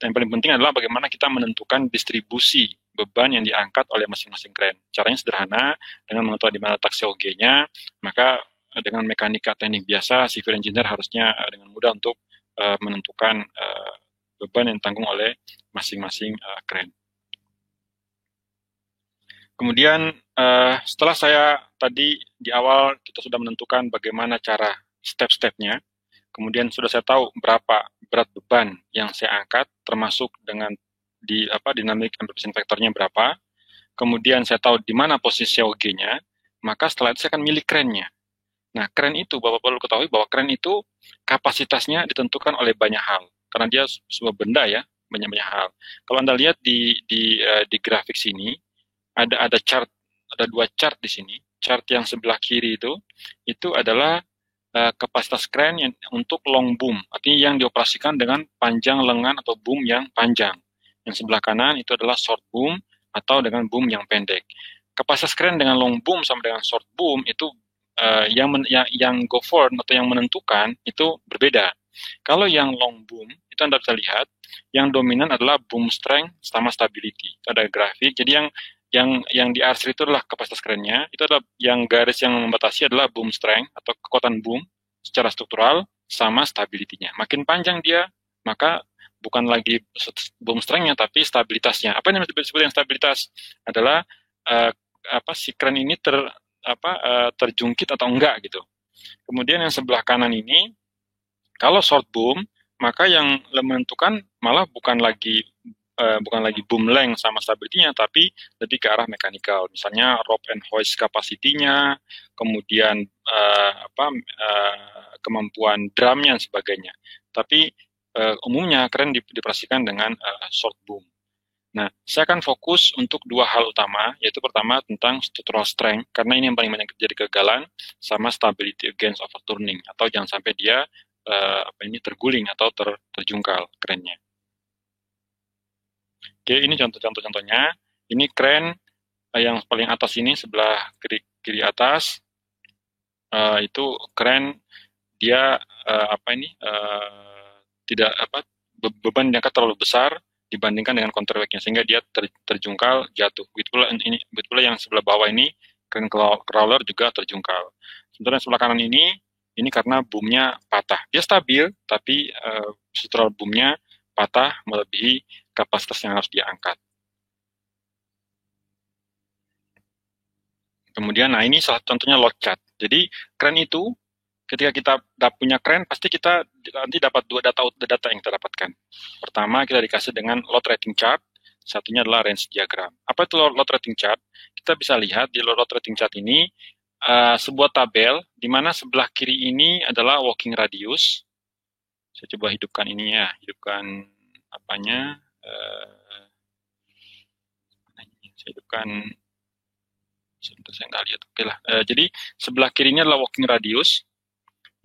Speaker 2: Yang paling penting adalah bagaimana kita menentukan distribusi beban yang diangkat oleh masing-masing kren. Caranya sederhana, dengan mengetahui di mana letak COG-nya, maka dengan mekanika teknik biasa, civil engineer harusnya dengan mudah untuk menentukan beban yang ditanggung oleh masing-masing kren. Kemudian setelah saya tadi di awal kita sudah menentukan bagaimana cara step-stepnya, kemudian sudah saya tahu berapa berat beban yang saya angkat, termasuk dengan dynamic amplification factor-nya berapa. Kemudian saya tahu di mana posisi COG-nya, maka setelah itu saya akan milih krennya. Nah, kren itu, Bapak perlu ketahui bahwa kren itu kapasitasnya ditentukan oleh banyak hal, karena dia sebuah benda ya, banyak-banyak hal. Kalau Anda lihat di grafik sini, ada chart, ada 2 chart di sini. Chart yang sebelah kiri itu adalah kapasitas kren yang untuk long boom, artinya yang dioperasikan dengan panjang lengan atau boom yang panjang. Yang sebelah kanan itu adalah short boom atau dengan boom yang pendek. Kapasitas kren dengan long boom sama dengan short boom itu yang govern atau yang menentukan itu berbeda. Kalau yang long boom itu Anda bisa lihat yang dominan adalah boom strength sama stability. Itu ada grafik. Jadi yang di R3 itu adalah kapasitas krennya, itu adalah yang garis yang membatasi adalah boom strength atau kekuatan boom secara struktural sama stability-nya. Makin panjang dia, maka bukan lagi boom strength-nya tapi stabilitasnya. Apa yang disebut yang stabilitas adalah si kren ini terjungkit atau enggak gitu. Kemudian yang sebelah kanan ini, kalau short boom, maka yang menentukan malah bukan lagi boom length sama stability-nya, tapi lebih ke arah mechanical. Misalnya rope and hoist capacity-nya, kemudian kemampuan drumnya dan sebagainya. Tapi umumnya keren dioperasikan dengan short boom. Nah, saya akan fokus untuk 2 hal utama, yaitu pertama tentang structural strength, karena ini yang paling banyak terjadi kegagalan, sama stability against overturning, atau jangan sampai dia terguling atau terjungkal kerennya. Oke, ini contohnya. Ini kren yang paling atas ini, sebelah kiri atas, itu kren dia beban diangkat terlalu besar dibandingkan dengan counterweight-nya, sehingga dia terjungkal jatuh. Begitu pula yang sebelah bawah ini, kren crawler juga terjungkal. Sementara yang sebelah kanan ini karena boomnya patah. Dia stabil, tapi struktural boomnya patah melebihi kapasitas yang harus diangkat. Kemudian, ini salah contohnya load chart. Jadi, kren itu, ketika kita punya kren, pasti kita nanti dapat 2 data yang kita dapatkan. Pertama, kita dikasih dengan load rating chart. Satunya adalah range diagram. Apa itu load rating chart? Kita bisa lihat di load rating chart ini, sebuah tabel, di mana sebelah kiri ini adalah working radius. Saya coba hidupkan ini ya, hidupkan apanya. Saya hidupkan, saya nggak lihat. Oke lah. Jadi sebelah kirinya adalah working radius.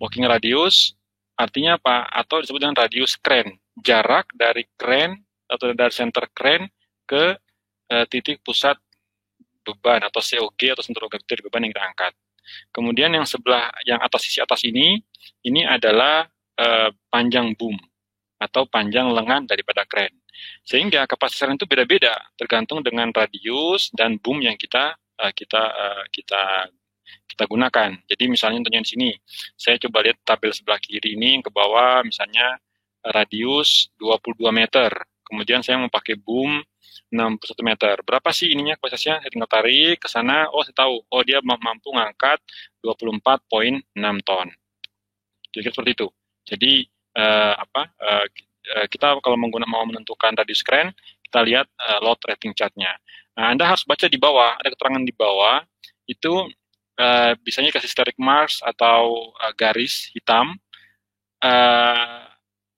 Speaker 2: Working radius artinya apa? Atau disebut dengan radius kren. Jarak dari kren atau dari center kren ke titik pusat beban atau COG atau center of gravity beban yang kita angkat. Kemudian yang sisi atas ini adalah panjang boom atau panjang lengan daripada kren. Sehingga kapasitas kren itu beda-beda tergantung dengan radius dan boom yang kita gunakan. Jadi misalnya untuk yang di sini, saya coba lihat tabel sebelah kiri ini yang ke bawah, misalnya radius 22 meter. Kemudian saya mau pakai boom 61 meter. Berapa sih ininya kapasitasnya? Saya tinggal tarik ke sana. Oh, saya tahu. Oh, dia mampu ngangkat 24,6 ton. Jadi seperti itu. Jadi kita kalau mau menentukan radius kren, kita lihat load rating chartnya. Nah, Anda harus baca di bawah, ada keterangan di bawah, itu biasanya kasih steric marks atau garis hitam,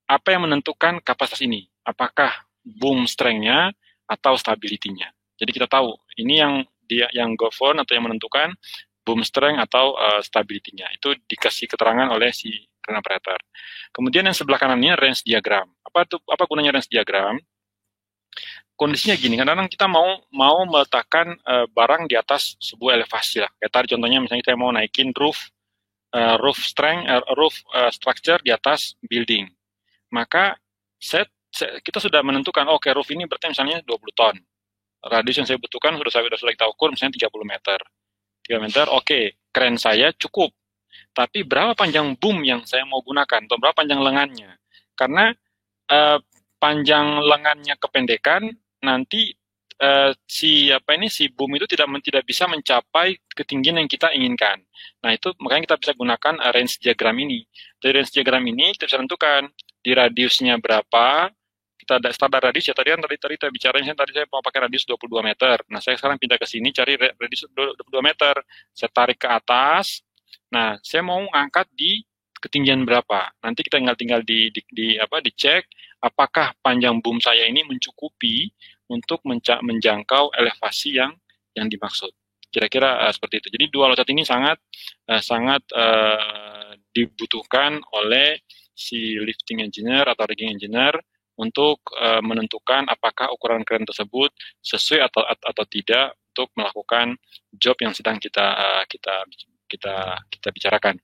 Speaker 2: apa yang menentukan kapasitas ini, apakah boom strength-nya atau stability-nya. Jadi kita tahu, ini yang govern atau yang menentukan boom strength atau stability-nya. Itu dikasih keterangan oleh si crane operator. Kemudian yang sebelah kanannya range diagram. Apa gunanya range diagram? Kondisinya gini, kadang-kadang kita mau meletakkan barang di atas sebuah elevasi lah. Kayak tadi contohnya misalnya kita mau naikin roof structure di atas building. Maka kita sudah menentukan, oke, roof ini berarti misalnya 20 ton. Radius yang saya butuhkan sudah kita ukur misalnya 30 meter. 3 meter, oke, crane saya cukup. Tapi berapa panjang boom yang saya mau gunakan? Atau berapa panjang lengannya? Karena panjang lengannya kependekan, nanti si boom itu tidak bisa mencapai ketinggian yang kita inginkan. Nah, itu makanya kita bisa gunakan range diagram ini. Dari range diagram ini kita bisa tentukan di radiusnya berapa. Kita ada standar radius ya, tadi kita bicara, tadi saya mau pakai radius 22 meter. Nah, saya sekarang pindah ke sini cari radius 22 meter. Saya tarik ke atas. Nah, saya mau angkat di ketinggian berapa. Nanti kita tinggal dicek apakah panjang boom saya ini mencukupi untuk menjangkau elevasi yang dimaksud. Kira-kira seperti itu. Jadi dua loncat ini sangat dibutuhkan oleh si lifting engineer atau rigging engineer untuk menentukan apakah ukuran crane tersebut sesuai atau tidak untuk melakukan job yang sedang kita bicarakan.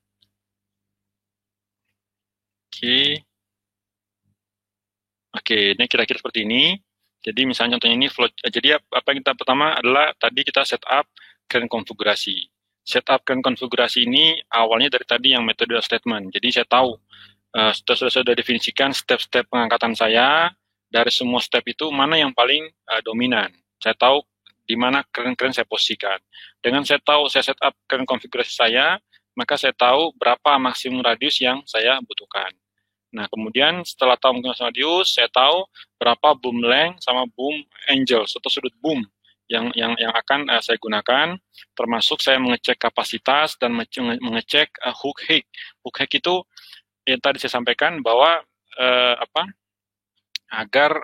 Speaker 2: Oke, ini kira-kira seperti ini. Jadi misalnya contohnya ini flow. Jadi apa yang kita pertama adalah tadi kita setup crane konfigurasi. Setup crane konfigurasi ini awalnya dari tadi yang metode statement. Jadi saya tahu sudah definisikan step-step pengangkatan saya. Dari semua step itu mana yang paling dominan. Saya tahu di mana crane saya posisikan. Dengan saya setup crane konfigurasi saya, maka saya tahu berapa maksimum radius yang saya butuhkan. Nah, kemudian setelah tahu maksimum radius, saya tahu berapa boom length sama boom angle atau sudut boom yang akan saya gunakan, termasuk saya mengecek kapasitas dan mengecek hook height. Hook height itu yang tadi saya sampaikan bahwa agar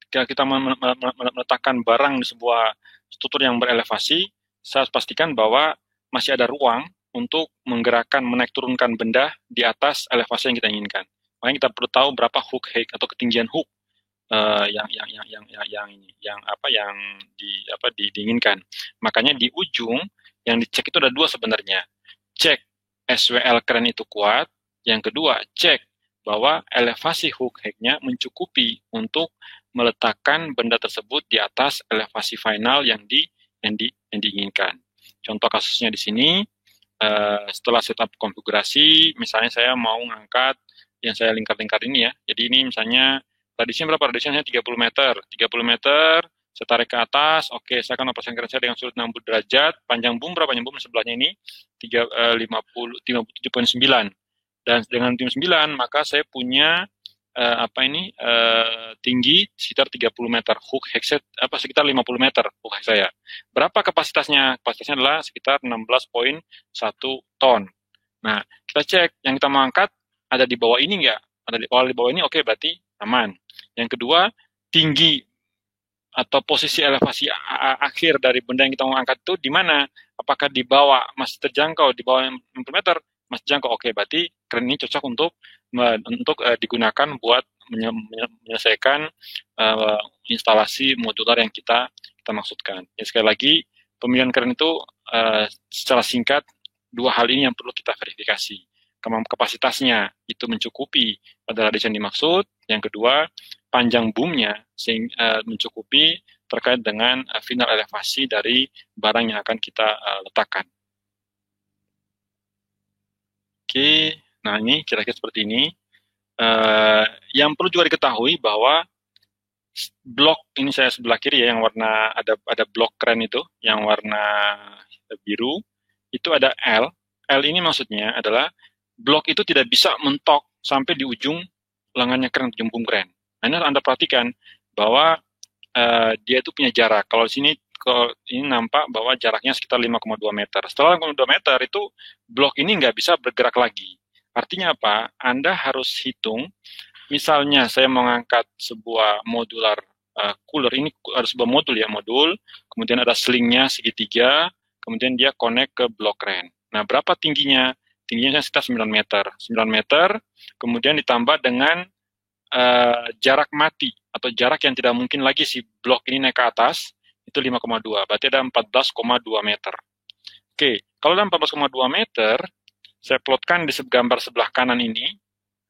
Speaker 2: kita meletakkan barang di sebuah struktur yang berelevasi, saya harus pastikan bahwa masih ada ruang untuk menggerakkan, menaik turunkan benda di atas elevasi yang kita inginkan. Makanya kita perlu tahu berapa hook height atau ketinggian hook diinginkan. Makanya di ujung yang dicek itu ada dua sebenarnya. Cek SWL crane itu kuat. Yang kedua, cek bahwa elevasi hook height-nya mencukupi untuk meletakkan benda tersebut di atas elevasi final yang diinginkan. Contoh kasusnya di sini, setelah setup konfigurasi, misalnya saya mau ngangkat yang saya lingkar-lingkar ini ya. Jadi ini misalnya radiusnya berapa? Radiusnya 30 meter. 30 meter, saya tarik ke atas. Oke, saya akan operasikan saya dengan sudut 60 derajat. Panjang boom berapa? Panjang boom sebelahnya ini 57,9. Dan dengan 9, maka saya punya tinggi sekitar 30 meter. Hook height sekitar 50 meter hook height saya. Berapa kapasitasnya? Kapasitasnya adalah sekitar 16,1 ton. Nah, kita cek yang kita mau angkat ada di bawah ini nggak? Ada di bawah ini, oke, berarti aman. Yang kedua, tinggi atau posisi elevasi akhir dari benda yang kita mau angkat itu di mana? Apakah di bawah masih terjangkau, di bawah 60 meter masih terjangkau? Oke, berarti crane ini cocok untuk digunakan buat menyelesaikan instalasi modular yang kita maksudkan. Ya, sekali lagi, pemilihan crane itu secara singkat dua hal ini yang perlu kita verifikasi. Kapasitasnya itu mencukupi pada radius yang dimaksud. Yang kedua, panjang boomnya mencukupi terkait dengan final elevasi dari barang yang akan kita letakkan. Oke, nah ini kira-kira seperti ini. Yang perlu juga diketahui bahwa blok ini saya sebelah kiri ya, yang warna ada blok crane itu, yang warna biru, itu ada L. L ini maksudnya adalah blok itu tidak bisa mentok sampai di ujung lengannya crane, ujung boom crane. Nah, ini Anda perhatikan bahwa dia itu punya jarak. Kalau ini nampak bahwa jaraknya sekitar 5,2 meter. Setelah 5,2 meter itu blok ini nggak bisa bergerak lagi. Artinya apa? Anda harus hitung, misalnya saya mau ngangkat sebuah modular cooler, ini ada sebuah modul, kemudian ada slingnya segitiga, kemudian dia connect ke blok kren. Nah, berapa tingginya? Tingginya sekitar 9 meter. 9 meter, kemudian ditambah dengan jarak mati, atau jarak yang tidak mungkin lagi si blok ini naik ke atas, itu 5,2. Berarti ada 14,2 meter. Oke, kalau ada 14,2 meter, saya plotkan di gambar sebelah kanan ini,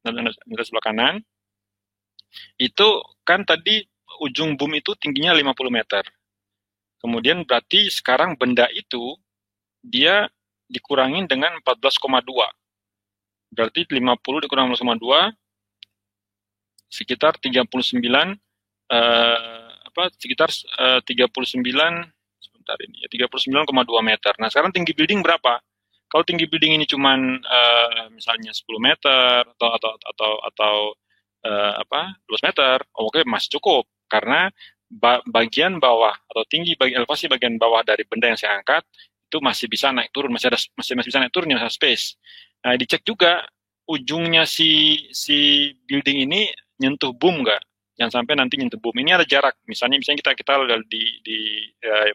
Speaker 2: di sebelah kanan, itu kan tadi ujung boom itu tingginya 50 meter. Kemudian berarti sekarang benda itu dia dikurangin dengan 14,2. Berarti 50 dikurang 14,2 sekitar 39 sekitar 39 sebentar ini ya 39,2 meter. Nah, sekarang tinggi building berapa? Kalau tinggi building ini cuman misalnya 10 meter atau 12 meter, oke, masih cukup karena bagian bawah atau elevasi bagian bawah dari benda yang saya angkat itu masih bisa naik turun, masih bisa naik turun, masih space. Nah, dicek juga ujungnya si building ini nyentuh boom nggak? Jangan sampai nanti nyentuh boom. Ini ada jarak. Misalnya kita di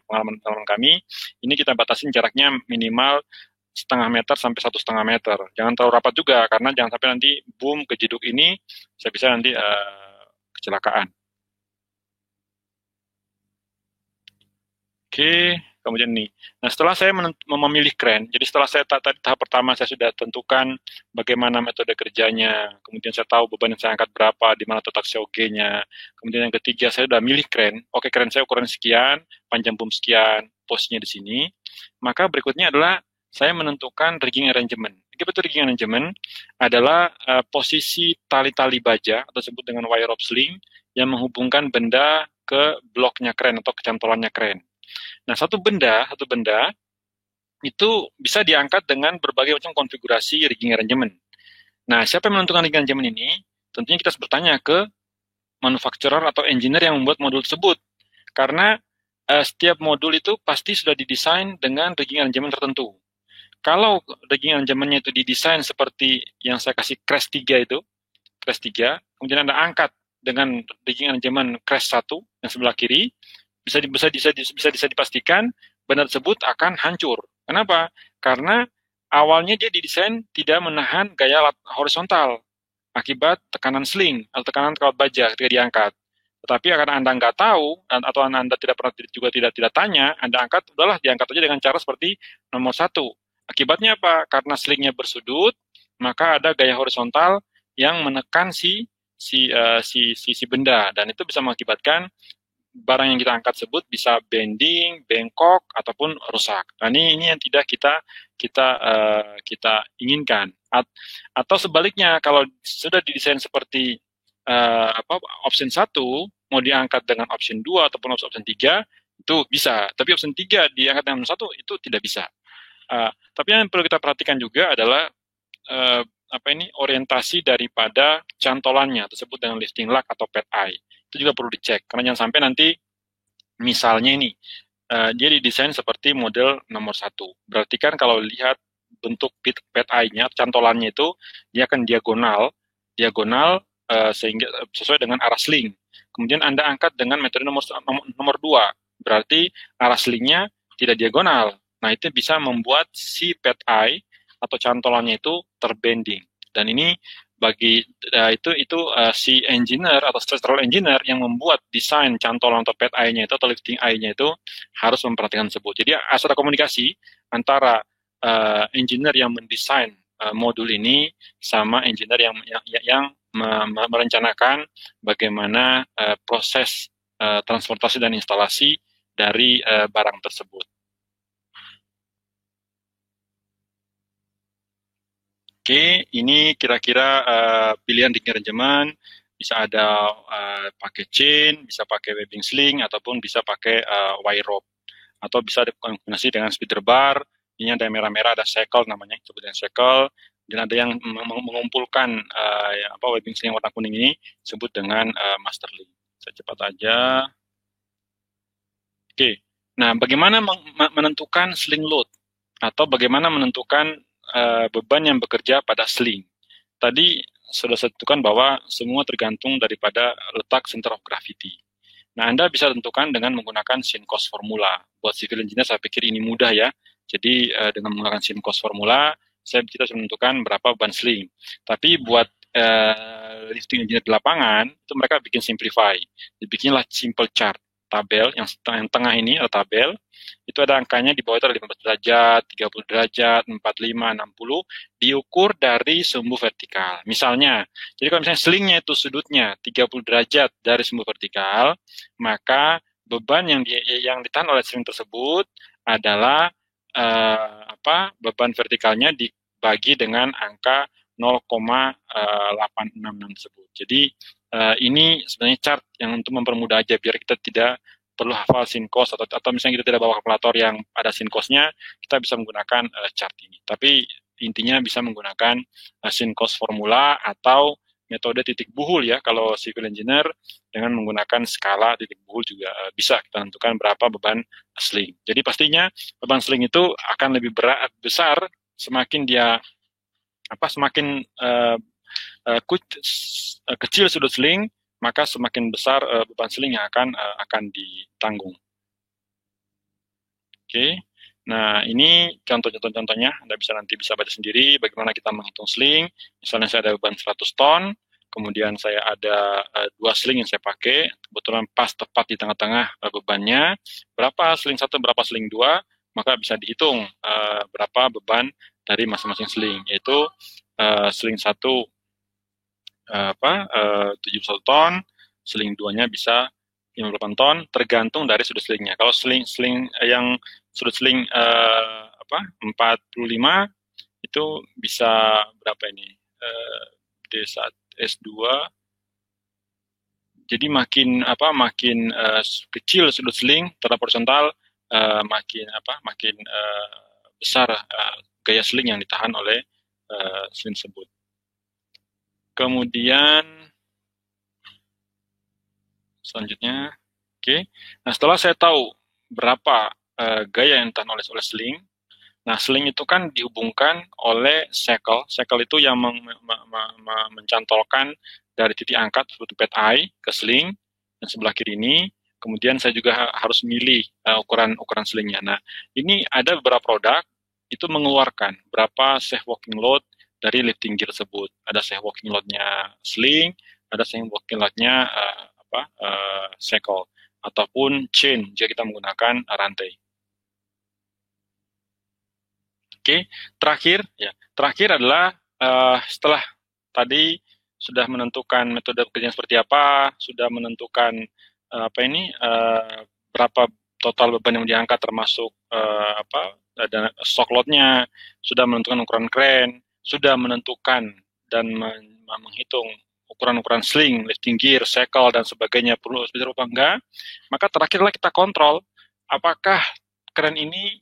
Speaker 2: pengalaman kami, ini kita batasin jaraknya minimal 0,5 meter sampai 1,5 meter. Jangan terlalu rapat juga, karena jangan sampai nanti boom kejeduk ini bisa nanti kecelakaan. Oke, kemudian nih. Nah, setelah saya memilih kren, jadi setelah saya tahap pertama saya sudah tentukan bagaimana metode kerjanya, kemudian saya tahu beban yang saya angkat berapa, di mana letak COG-nya, kemudian yang ketiga saya sudah milih kren, oke, kren saya ukuran sekian, panjang boom sekian, posnya di sini, maka berikutnya adalah saya menentukan rigging arrangement. Betul, rigging arrangement adalah posisi tali-tali baja atau disebut dengan wire rope sling yang menghubungkan benda ke bloknya kren atau kecantolannya kren. Nah, satu benda itu bisa diangkat dengan berbagai macam konfigurasi rigging arrangement. Nah, siapa yang menentukan rigging arrangement ini? Tentunya kita harus bertanya ke manufacturer atau engineer yang membuat modul tersebut. Karena setiap modul itu pasti sudah didesain dengan rigging arrangement tertentu. Kalau rigging arrangement-nya itu didesain seperti yang saya kasih crash 3 itu, crash 3, kemudian Anda angkat dengan rigging arrangement crash 1 yang sebelah kiri, bisa dipastikan benda tersebut akan hancur. Kenapa? Karena awalnya dia didesain tidak menahan gaya horizontal akibat tekanan sling atau tekanan kawat baja ketika diangkat. Tetapi karena Anda nggak tahu atau Anda tidak tanya, Anda angkat, udahlah diangkat aja dengan cara seperti nomor 1. Akibatnya apa? Karena slingnya bersudut, maka ada gaya horizontal yang menekan si benda, dan itu bisa mengakibatkan barang yang kita angkat tersebut bisa bending, bengkok, ataupun rusak. Nah, ini yang tidak kita inginkan. Atau sebaliknya, kalau sudah didesain seperti option 1, mau diangkat dengan option 2 ataupun option 3, itu bisa. Tapi option 3 diangkat dengan 1, itu tidak bisa. Tapi yang perlu kita perhatikan juga adalah orientasi daripada cantolannya, tersebut dengan lifting lug atau pad eye. Itu juga perlu dicek, karena jangan sampai nanti misalnya ini dia didesain seperti model nomor 1. Berarti kan kalau lihat bentuk pad eye-nya, cantolannya itu dia akan diagonal sehingga sesuai dengan arah sling. Kemudian Anda angkat dengan metode nomor 2, berarti arah slingnya tidak diagonal. Nah, itu bisa membuat si pad eye atau cantolannya itu terbending. Dan ini si engineer atau structural engineer yang membuat desain cantolan atau pad eye-nya itu atau lifting eye-nya itu harus memperhatikan tersebut. Jadi harus ada komunikasi antara engineer yang mendesain modul ini sama engineer yang merencanakan bagaimana proses transportasi dan instalasi dari barang tersebut. Oke, ini kira-kira pilihan rigging arrangement, bisa ada pakai chain, bisa pakai webbing sling, ataupun bisa pakai wire rope. Atau bisa dikombinasi dengan speeder bar, ini ada merah-merah, ada shackle namanya, disebut dengan shackle, dan ada yang mengumpulkan webbing sling warna kuning ini, disebut dengan master link. Saya cepat aja. Oke. Nah, bagaimana menentukan sling load atau bagaimana menentukan beban yang bekerja pada sling? Tadi sudah saya tentukan bahwa semua tergantung daripada letak center of gravity. Nah, Anda bisa tentukan dengan menggunakan sin cos formula. Buat civil engineer saya pikir ini mudah ya. Jadi dengan menggunakan sin cos formula, kita bisa menentukan berapa beban sling. Tapi buat lifting engineer di lapangan, itu mereka bikin simplify. Dibikinlah simple chart. Tabel yang tengah ini ada tabel, itu ada angkanya di bawah itu ada 15 derajat, 30 derajat, 45, 60, diukur dari sumbu vertikal. Misalnya, jadi kalau misalnya slingnya itu sudutnya 30 derajat dari sumbu vertikal, maka beban yang ditahan oleh sling tersebut adalah beban vertikalnya dibagi dengan angka 0,866 tersebut. Jadi ini sebenarnya chart yang untuk mempermudah aja biar kita tidak perlu hafal sin cos atau misalnya kita tidak bawa kalkulator yang ada sin cosnya, kita bisa menggunakan chart ini. Tapi intinya bisa menggunakan sin cos formula atau metode titik buhul ya. Kalau civil engineer dengan menggunakan skala titik buhul juga bisa kita tentukan berapa beban sling. Jadi pastinya beban sling itu akan lebih besar semakin dia semakin kecil sudut sling, maka semakin besar beban sling yang akan ditanggung. Oke. Nah, ini contohnya, Anda nanti bisa baca sendiri bagaimana kita menghitung sling. Misalnya saya ada beban 100 ton, kemudian saya ada 2 sling yang saya pakai, kebetulan pas tepat di tengah-tengah bebannya, berapa sling 1, berapa sling 2, maka bisa dihitung berapa beban dari masing-masing sling, yaitu sling 1 71 ton, sling 2-nya bisa 58 ton, tergantung dari sudut slingnya. Kalau sling yang sudut sling 45 itu bisa berapa ini? D1 S2. Jadi makin kecil sudut sling terhadap horizontal, makin besar gaya sling yang ditahan oleh sling tersebut. Kemudian selanjutnya, oke. Nah, setelah saya tahu berapa gaya yang ditahan oleh sling, nah sling itu kan dihubungkan oleh shackle. Shackle itu yang mencantolkan dari titik angkat seperti pad eye ke sling dan sebelah kiri ini. Kemudian saya juga harus milih ukuran slingnya. Nah, ini ada beberapa produk itu mengeluarkan berapa safe working load dari lifting gear tersebut. Ada safe working load-nya sling, ada safe working load-nya shackle ataupun chain jika kita menggunakan rantai. Oke, terakhir adalah setelah tadi sudah menentukan metode pekerjaan seperti apa, sudah menentukan berapa total beban yang diangkat termasuk dan shock load-nya, sudah menentukan ukuran kren, sudah menentukan dan menghitung ukuran-ukuran sling, lifting gear, shackle, dan sebagainya perlu seperti apa enggak, maka terakhirlah kita kontrol apakah kren ini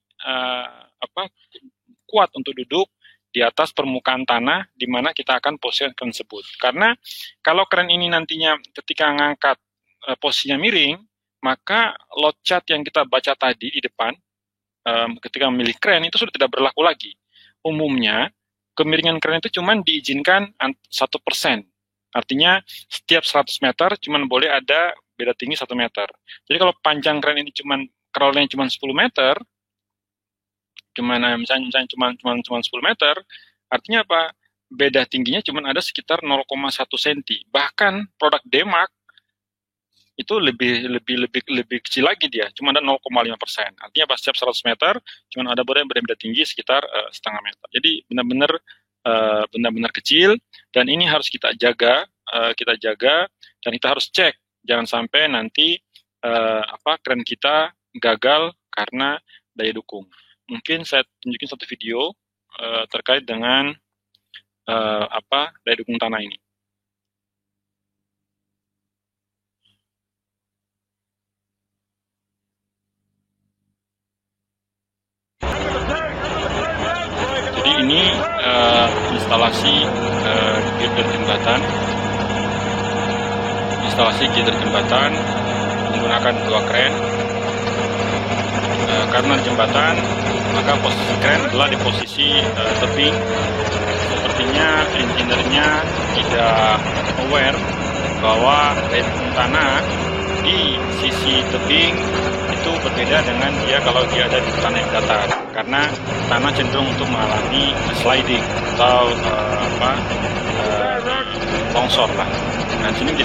Speaker 2: kuat untuk duduk di atas permukaan tanah di mana kita akan posisikan kren tersebut. Karena kalau kren ini nantinya ketika ngangkat posisinya miring, maka load chart yang kita baca tadi di depan ketika memilih kren itu sudah tidak berlaku lagi. Umumnya kemiringan kren itu cuma diizinkan 1%. Artinya setiap 100 meter cuma boleh ada beda tinggi 1 meter. Jadi kalau panjang kren ini crawlnya cuma 10 meter, misalnya cuma 10 meter, artinya apa? Beda tingginya cuma ada sekitar 0,1 cm. Bahkan produk Demak itu lebih kecil lagi dia, cuma ada 0,5%. Artinya pas setiap 100 meter cuma ada beda tinggi sekitar setengah meter. Jadi benar-benar kecil, dan ini harus kita jaga dan kita harus cek jangan sampai nanti kren kita gagal karena daya dukung. Mungkin saya tunjukin satu video terkait dengan daya dukung tanah ini. Jadi ini instalasi girder jembatan. Instalasi girder jembatan menggunakan 2 kren. karena jembatan, maka posisi kren adalah di posisi tebing. Sepertinya engineer-nya tidak aware bahwa daya dukung tanah di sisi tebing itu berbeda dengan dia kalau dia ada di tanah yang datar, karena tanah cenderung untuk mengalami sliding atau longsor lah. Nah, sini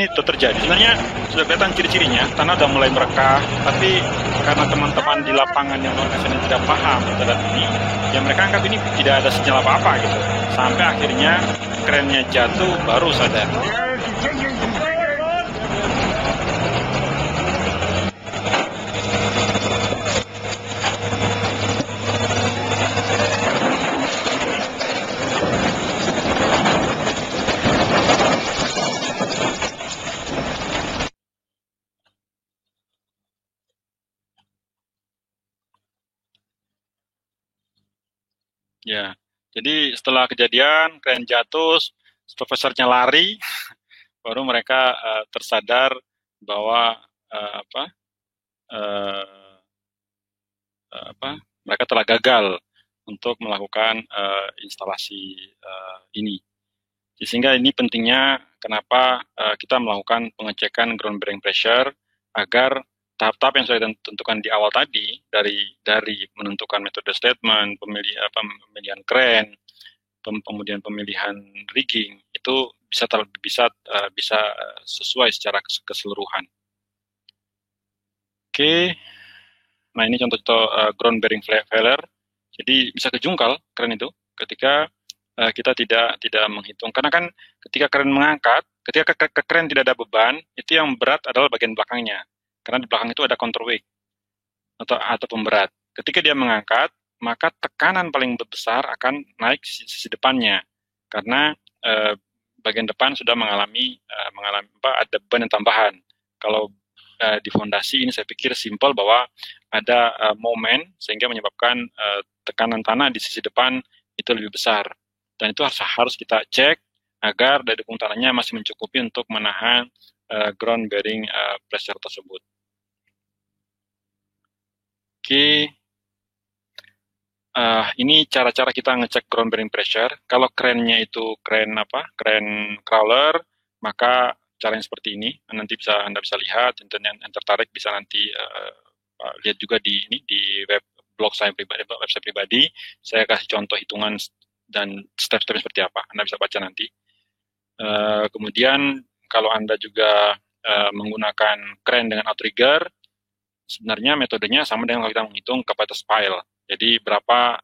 Speaker 2: itu terjadi. Sebenarnya sudah kelihatan ciri-cirinya, tanah sudah mulai merekah, tapi karena teman-teman di lapangan yang non-SN tidak paham terhadap ini, ya mereka anggap ini tidak ada sinyal apa-apa gitu. Sampai akhirnya krennya jatuh baru sadar. Ya, jadi setelah kejadian kren jatuh, supervisornya lari, baru mereka tersadar bahwa mereka telah gagal untuk melakukan instalasi ini. Sehingga ini pentingnya kenapa kita melakukan pengecekan ground bearing pressure agar tahap-tahap yang sudah ditentukan di awal tadi, dari menentukan metode statement, pemilihan kren, kemudian pemilihan rigging, itu bisa sesuai secara keseluruhan. Oke, nah ini contoh ground bearing failure. Jadi bisa kejungkal kren itu ketika kita tidak menghitung, karena kan ketika kren mengangkat, ketika kren tidak ada beban, itu yang berat adalah bagian belakangnya. Karena di belakang itu ada counterweight atau pemberat. Ketika dia mengangkat, maka tekanan paling besar akan naik sisi depannya, karena bagian depan sudah mengalami ada beban yang tambahan. Kalau di fondasi ini saya pikir simpel bahwa ada momen sehingga menyebabkan tekanan tanah di sisi depan itu lebih besar, dan itu harus kita cek agar daya dukung tanahnya masih mencukupi untuk menahan ground bearing pressure tersebut. Oke, ini cara-cara kita ngecek ground bearing pressure. Kalau krennya itu kren crawler, maka cara yang seperti ini. Nanti Anda bisa lihat, yang tertarik bisa nanti lihat juga di blog saya pribadi, website pribadi. Saya kasih contoh hitungan dan step-stepnya seperti apa. Anda bisa baca nanti. Kemudian kalau Anda juga menggunakan kren dengan outrigger, sebenarnya metodenya sama dengan kalau kita menghitung kapasitas pile. Jadi berapa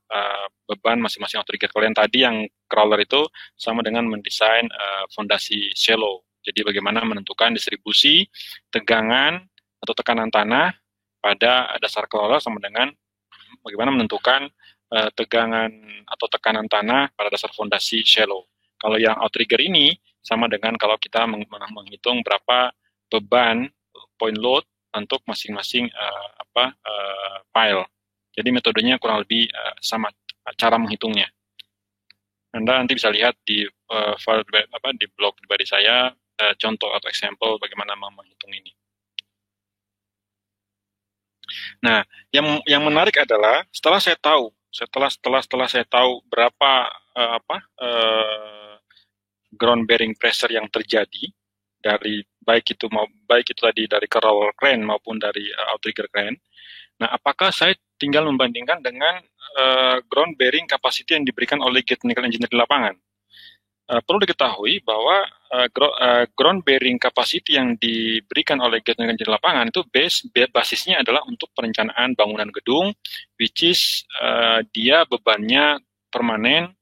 Speaker 2: beban masing-masing outrigger. Kalau yang tadi yang crawler itu sama dengan mendesain fondasi shallow. Jadi bagaimana menentukan distribusi tegangan atau tekanan tanah pada dasar crawler sama dengan bagaimana menentukan tegangan atau tekanan tanah pada dasar fondasi shallow. Kalau yang outrigger ini sama dengan kalau kita menghitung berapa beban point load untuk masing-masing pile. Jadi metodenya kurang lebih sama cara menghitungnya. Anda nanti bisa lihat di di blog pribadi saya contoh atau example bagaimana menghitung ini. Nah, yang menarik adalah setelah saya tahu berapa ground bearing pressure yang terjadi dari baik itu tadi dari crawler crane maupun dari outrigger crane. Nah, apakah saya tinggal membandingkan dengan ground bearing capacity yang diberikan oleh technical engineer di lapangan? Perlu diketahui bahwa ground bearing capacity yang diberikan oleh technical engineer di lapangan itu basisnya adalah untuk perencanaan bangunan gedung, which is dia bebannya permanen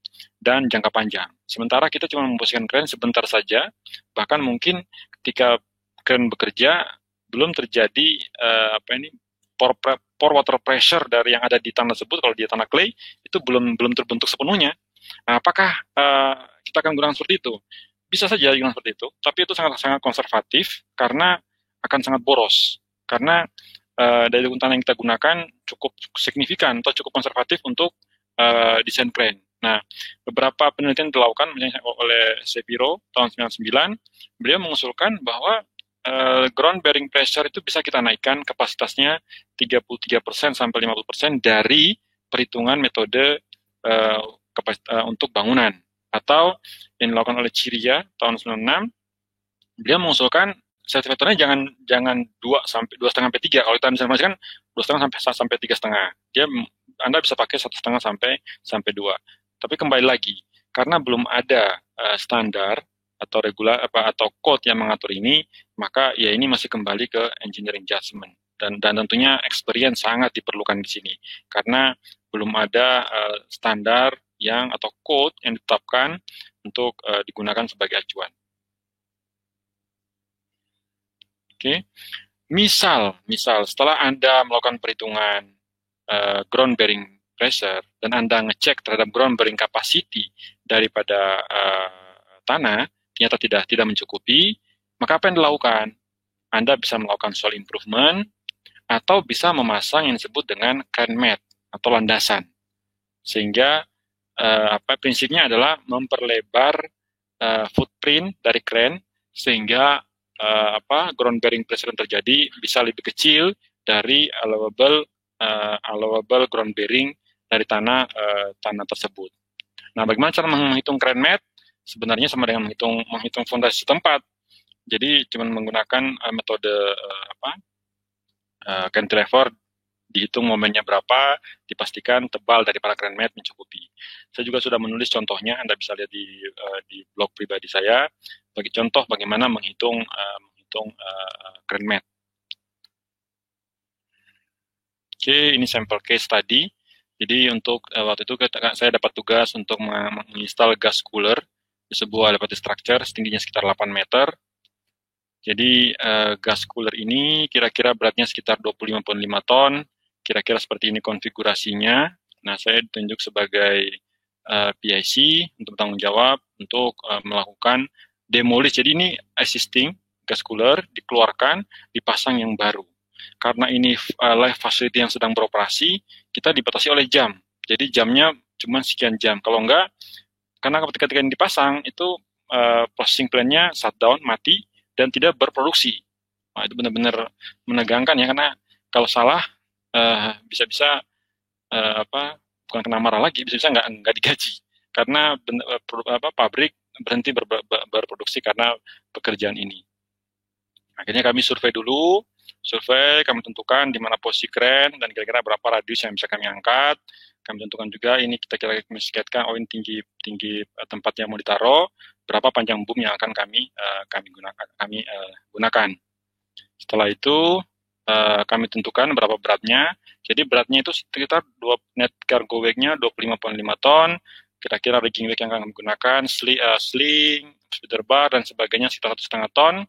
Speaker 2: dan jangka panjang. Sementara kita cuma memposisikan kren sebentar saja, bahkan mungkin ketika kren bekerja belum terjadi pore water pressure dari yang ada di tanah tersebut. Kalau di tanah clay itu belum terbentuk sepenuhnya. Nah, apakah kita akan gunakan seperti itu? Bisa saja gunakan seperti itu, tapi itu sangat konservatif karena akan sangat boros. Karena daya dukung tanah yang kita gunakan cukup signifikan atau cukup konservatif untuk desain kren. Nah, beberapa penelitian dilakukan misalnya oleh Shapiro tahun 99, beliau mengusulkan bahwa ground bearing pressure itu bisa kita naikkan kapasitasnya 33% sampai 50% dari perhitungan metode untuk bangunan. Atau yang dilakukan oleh Ciria tahun 96, dia mengusulkan safety factor-nya jangan 2 sampai 2,5 sampai 3. Kalau kita misalnya kan 2,5 sampai 3,5. Anda bisa pakai 1,5 sampai 2. Tapi kembali lagi, karena belum ada standar atau atau code yang mengatur ini, maka ya ini masih kembali ke engineering judgment. Dan tentunya experience sangat diperlukan di sini karena belum ada standar atau code yang ditetapkan untuk digunakan sebagai acuan. Oke. Misal setelah Anda melakukan perhitungan ground bearing pressure dan Anda ngecek terhadap ground bearing capacity daripada tanah ternyata tidak mencukupi, maka apa yang dilakukan? Anda bisa melakukan soil improvement atau bisa memasang yang disebut dengan crane mat atau landasan. Sehingga prinsipnya adalah memperlebar footprint dari crane sehingga ground bearing pressure yang terjadi bisa lebih kecil dari allowable ground bearing dari tanah tersebut. Nah, bagaimana cara menghitung crane mat? Sebenarnya sama dengan menghitung fondasi tempat. Jadi cuma menggunakan metode cantilever, dihitung momennya berapa, dipastikan tebal dari para crane mat mencukupi. Saya juga sudah menulis contohnya, Anda bisa lihat di blog pribadi saya, bagi contoh bagaimana menghitung crane mat. Oke, ini sampel case tadi. Jadi untuk waktu itu saya dapat tugas untuk menginstal gas cooler di sebuah elevated structure setingginya sekitar 8 meter. Jadi gas cooler ini kira-kira beratnya sekitar 25,5 ton. Kira-kira seperti ini konfigurasinya. Nah, saya ditunjuk sebagai PIC untuk tanggung jawab untuk melakukan demolish. Jadi ini existing gas cooler dikeluarkan, dipasang yang baru. Karena ini live facility yang sedang beroperasi, kita dibatasi oleh jam. Jadi jamnya cuma sekian jam. Kalau enggak, karena ketika ini dipasang, itu processing plan-nya shutdown, mati, dan tidak berproduksi. Nah, itu benar-benar menegangkan ya, karena kalau salah, bisa-bisa bukan kena marah lagi, bisa-bisa nggak digaji. Karena pabrik berhenti berproduksi karena pekerjaan ini. Akhirnya kami survei dulu, kami tentukan di mana posisi crane dan kira-kira berapa radius yang bisa kami angkat. Kami tentukan juga ini kita kira-kira mensikatkan ini tinggi tempat yang mau ditaruh, berapa panjang boom yang akan kami gunakan. Setelah itu kami tentukan berapa beratnya. Jadi beratnya itu sekitar net cargo weight-nya 25,5 ton. Kira-kira rigging weight yang akan kami gunakan, sling, feeder bar dan sebagainya sekitar 1,5 ton.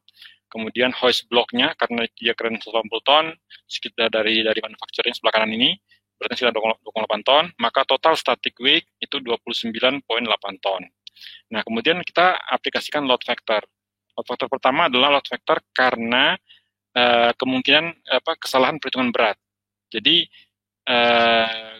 Speaker 2: Kemudian hoist block-nya, karena dia keren 180 ton, sekitar dari manufacturing sebelah kanan ini, berarti sekitar 28 ton, maka total static weight itu 29,8 ton. Nah, kemudian kita aplikasikan load factor. Load factor pertama adalah load factor karena kemungkinan kesalahan perhitungan berat. Jadi,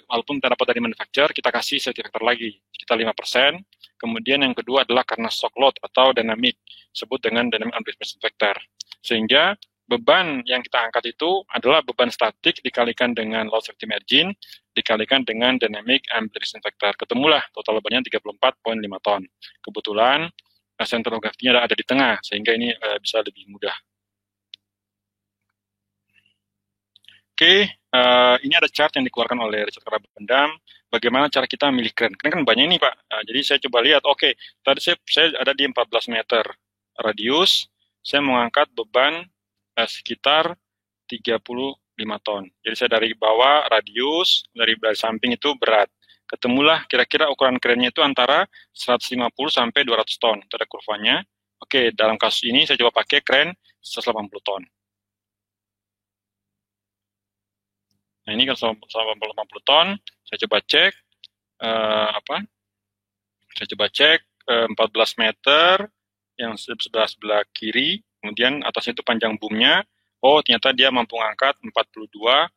Speaker 2: walaupun kita dapat dari manufacturer, kita kasih safety factor lagi, sekitar 5%. Kemudian yang kedua adalah karena shock load atau dynamic, disebut dengan dynamic amplification factor. Sehingga beban yang kita angkat itu adalah beban statik dikalikan dengan load safety margin, dikalikan dengan dynamic amplification factor. Ketemulah total bebannya 34,5 ton. Kebetulan center of gravity-nya ada di tengah, sehingga ini bisa lebih mudah. Oke, ini ada chart yang dikeluarkan oleh Richard Karabendam. Bagaimana cara kita milih crane? Crane kan banyak nih, Pak. Jadi saya coba lihat, oke, tadi saya ada di 14 meter radius, saya mengangkat beban sekitar 35 ton. Jadi saya dari bawah radius, dari samping itu berat. Ketemulah kira-kira ukuran crane-nya itu antara 150 sampai 200 ton. Itu ada kurvanya. Oke, dalam kasus ini saya coba pakai crane 180 ton. Nah, ini kan 180 ton. Saya coba cek Saya coba cek 14 meter yang sebelah kiri, kemudian atasnya itu panjang boomnya. Oh, ternyata dia mampu ngangkat 42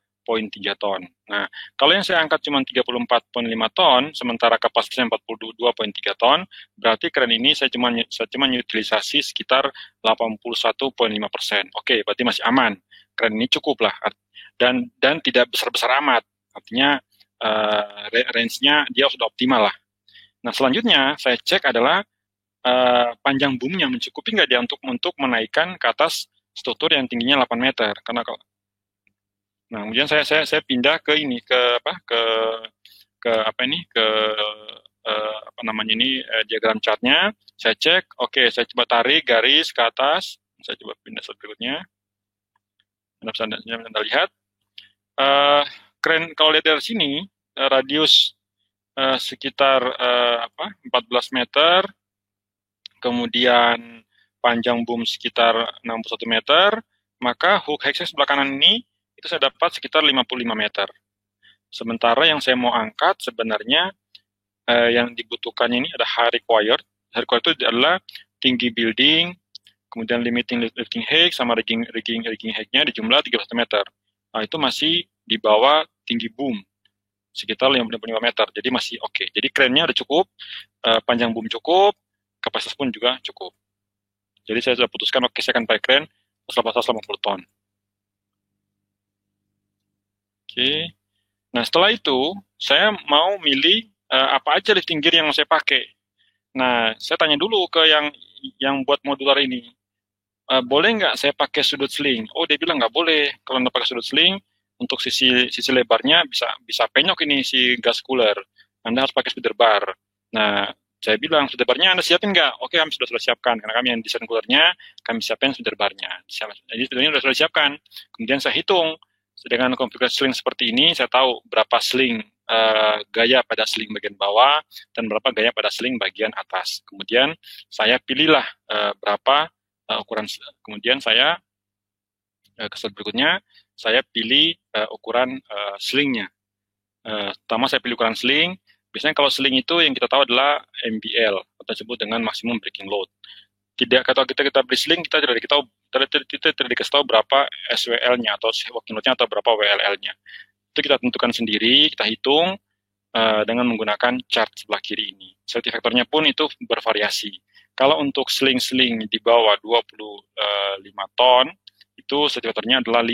Speaker 2: ton. Nah, kalau yang saya angkat cuma 34,5 ton, sementara kapasitasnya 42,3 ton, berarti kren ini saya cuma utilisasi sekitar 81,5%. Oke, berarti masih aman. Kren ini cukup lah, dan tidak besar-besar amat. Artinya range-nya dia sudah optimal lah. Nah, selanjutnya saya cek adalah panjang boomnya mencukupi nggak dia untuk menaikkan ke atas struktur yang tingginya 8 meter. Nah, kemudian saya pindah ke ini diagram chartnya. Saya cek, oke, saya coba tarik garis ke atas. Saya coba pindah slide berikutnya. Anda lihat, kren kalau lihat dari sini radius sekitar 14 meter, kemudian panjang boom sekitar 61 meter, maka hook axis sebelah kanan ini itu saya dapat sekitar 55 meter. Sementara yang saya mau angkat sebenarnya yang dibutuhkannya ini ada high required. High required itu adalah tinggi building, kemudian limiting lifting height sama rigging height-nya di jumlah 31 meter. Nah, itu masih di bawah tinggi boom, sekitar 55 meter. Jadi masih oke. Jadi krennya udah cukup, panjang boom cukup, kapasitas pun juga cukup. Jadi saya sudah putuskan, oke, saya akan pakai kren 180 ton. Oke. Nah, setelah itu, saya mau milih apa aja lifting gear yang mau saya pakai. Nah, saya tanya dulu ke yang buat modular ini. Boleh nggak saya pakai sudut sling? Oh, dia bilang nggak boleh. Kalau nggak pakai sudut sling, untuk sisi lebarnya bisa penyok ini si gas cooler. Anda harus pakai speeder bar. Nah, saya bilang, speeder barnya Anda siapin nggak? Oke, kami sudah siapkan. Karena kami yang desain coolernya, kami siapin speeder barnya. Jadi speedernya sudah siapkan. Kemudian saya hitung. Dengan konfigurasi sling seperti ini, saya tahu berapa sling gaya pada sling bagian bawah dan berapa gaya pada sling bagian atas. Kemudian saya pilihlah berapa ukuran. Kemudian saya ke slide berikutnya, saya pilih ukuran slingnya. Pertama saya pilih ukuran sling. Biasanya kalau sling itu yang kita tahu adalah MBL atau disebut dengan maximum breaking load. Tidak, kalau kita beli sling, kita tidak dikasih tahu berapa SWL-nya atau working load-nya atau berapa WLL-nya. Itu kita tentukan sendiri, kita hitung dengan menggunakan chart sebelah kiri ini. Safety factor-nya pun itu bervariasi. Kalau untuk sling-sling di bawah 25 ton, itu safety factor-nya adalah 5.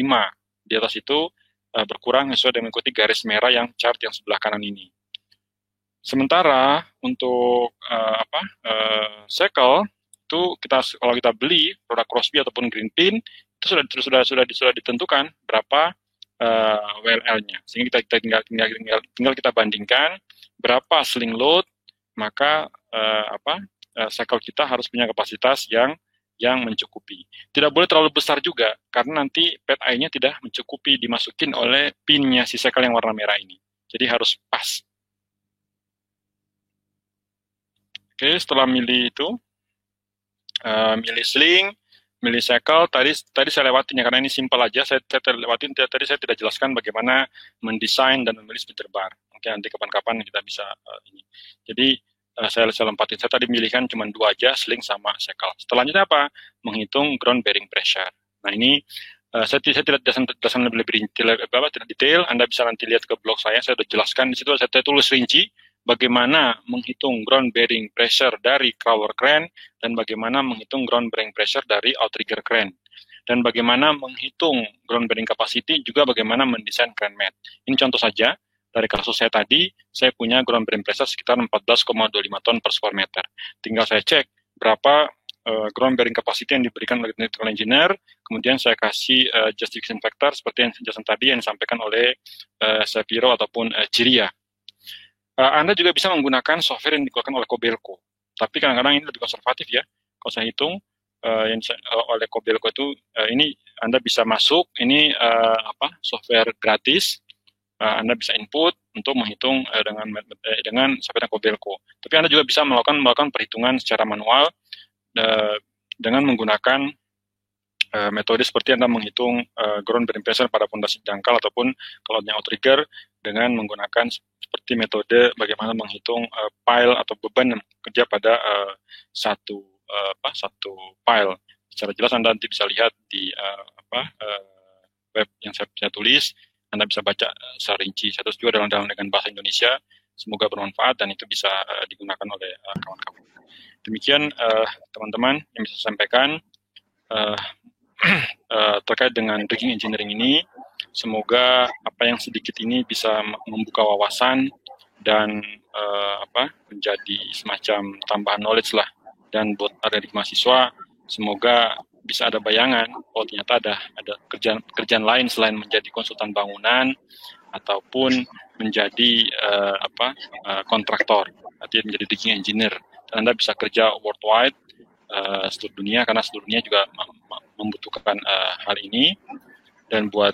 Speaker 2: Di atas itu berkurang sesuai dengan mengikuti garis merah yang chart yang sebelah kanan ini. Sementara untuk cycle itu kalau kita beli produk Crosby ataupun Greenpin itu sudah ditentukan berapa WLL-nya, sehingga kita tinggal kita bandingkan berapa sling load, maka cycle kita harus punya kapasitas yang mencukupi. Tidak boleh terlalu besar juga karena nanti pad eye-nya tidak mencukupi dimasukin oleh pinnya si cycle yang warna merah ini. Jadi harus pas. Oke, setelah milih itu milih sling, milih cycle, tadi saya lewatin ya, karena ini simpel aja, saya lewatin, tadi saya tidak jelaskan bagaimana mendesain dan memilih speeder bar. Oke, nanti kapan-kapan kita bisa ini. Jadi, saya lompatin, saya tadi milihkan cuma 2 aja, sling sama cycle. Selanjutnya apa? Menghitung ground bearing pressure. Nah, ini saya tidak jelasan lebih detail, Anda bisa nanti lihat ke blog saya sudah jelaskan, di situ saya tulis rinci, bagaimana menghitung ground bearing pressure dari crawler crane dan bagaimana menghitung ground bearing pressure dari outrigger crane dan bagaimana menghitung ground bearing capacity, juga bagaimana mendesain crane mat. Ini contoh saja dari kasus saya tadi, saya punya ground bearing pressure sekitar 14,25 ton per square meter. Tinggal saya cek berapa ground bearing capacity yang diberikan oleh technical engineer, kemudian saya kasih justification factor seperti yang penjelasan tadi yang disampaikan oleh Shapiro ataupun Ciria. Anda juga bisa menggunakan software yang dikeluarkan oleh Kobelco. Tapi kadang-kadang ini lebih konservatif ya. Kalau saya hitung, oleh Kobelco itu, ini Anda bisa masuk, ini software gratis, Anda bisa input untuk menghitung dengan software Kobelco. Tapi Anda juga bisa melakukan perhitungan secara manual dengan menggunakan metode seperti Anda menghitung ground bearing pressure pada fondasi dangkal ataupun kalau yang outrigger dengan menggunakan seperti metode bagaimana menghitung pile atau beban yang bekerja pada satu pile. Secara jelas Anda nanti bisa lihat di web yang saya tulis, Anda bisa baca secara rinci. Saya tulis juga dengan bahasa Indonesia. Semoga bermanfaat dan itu bisa digunakan oleh kawan-kawan. Demikian teman-teman yang bisa saya sampaikan terkait dengan rigging engineering ini. Semoga apa yang sedikit ini bisa membuka wawasan dan menjadi semacam tambahan knowledge lah. Dan buat adik mahasiswa, semoga bisa ada bayangan, oh ternyata ada kerjaan lain selain menjadi konsultan bangunan ataupun menjadi kontraktor, artinya menjadi rigging engineer. Dan Anda bisa kerja worldwide, seluruh dunia, karena seluruh dunia juga membutuhkan hal ini. Dan buat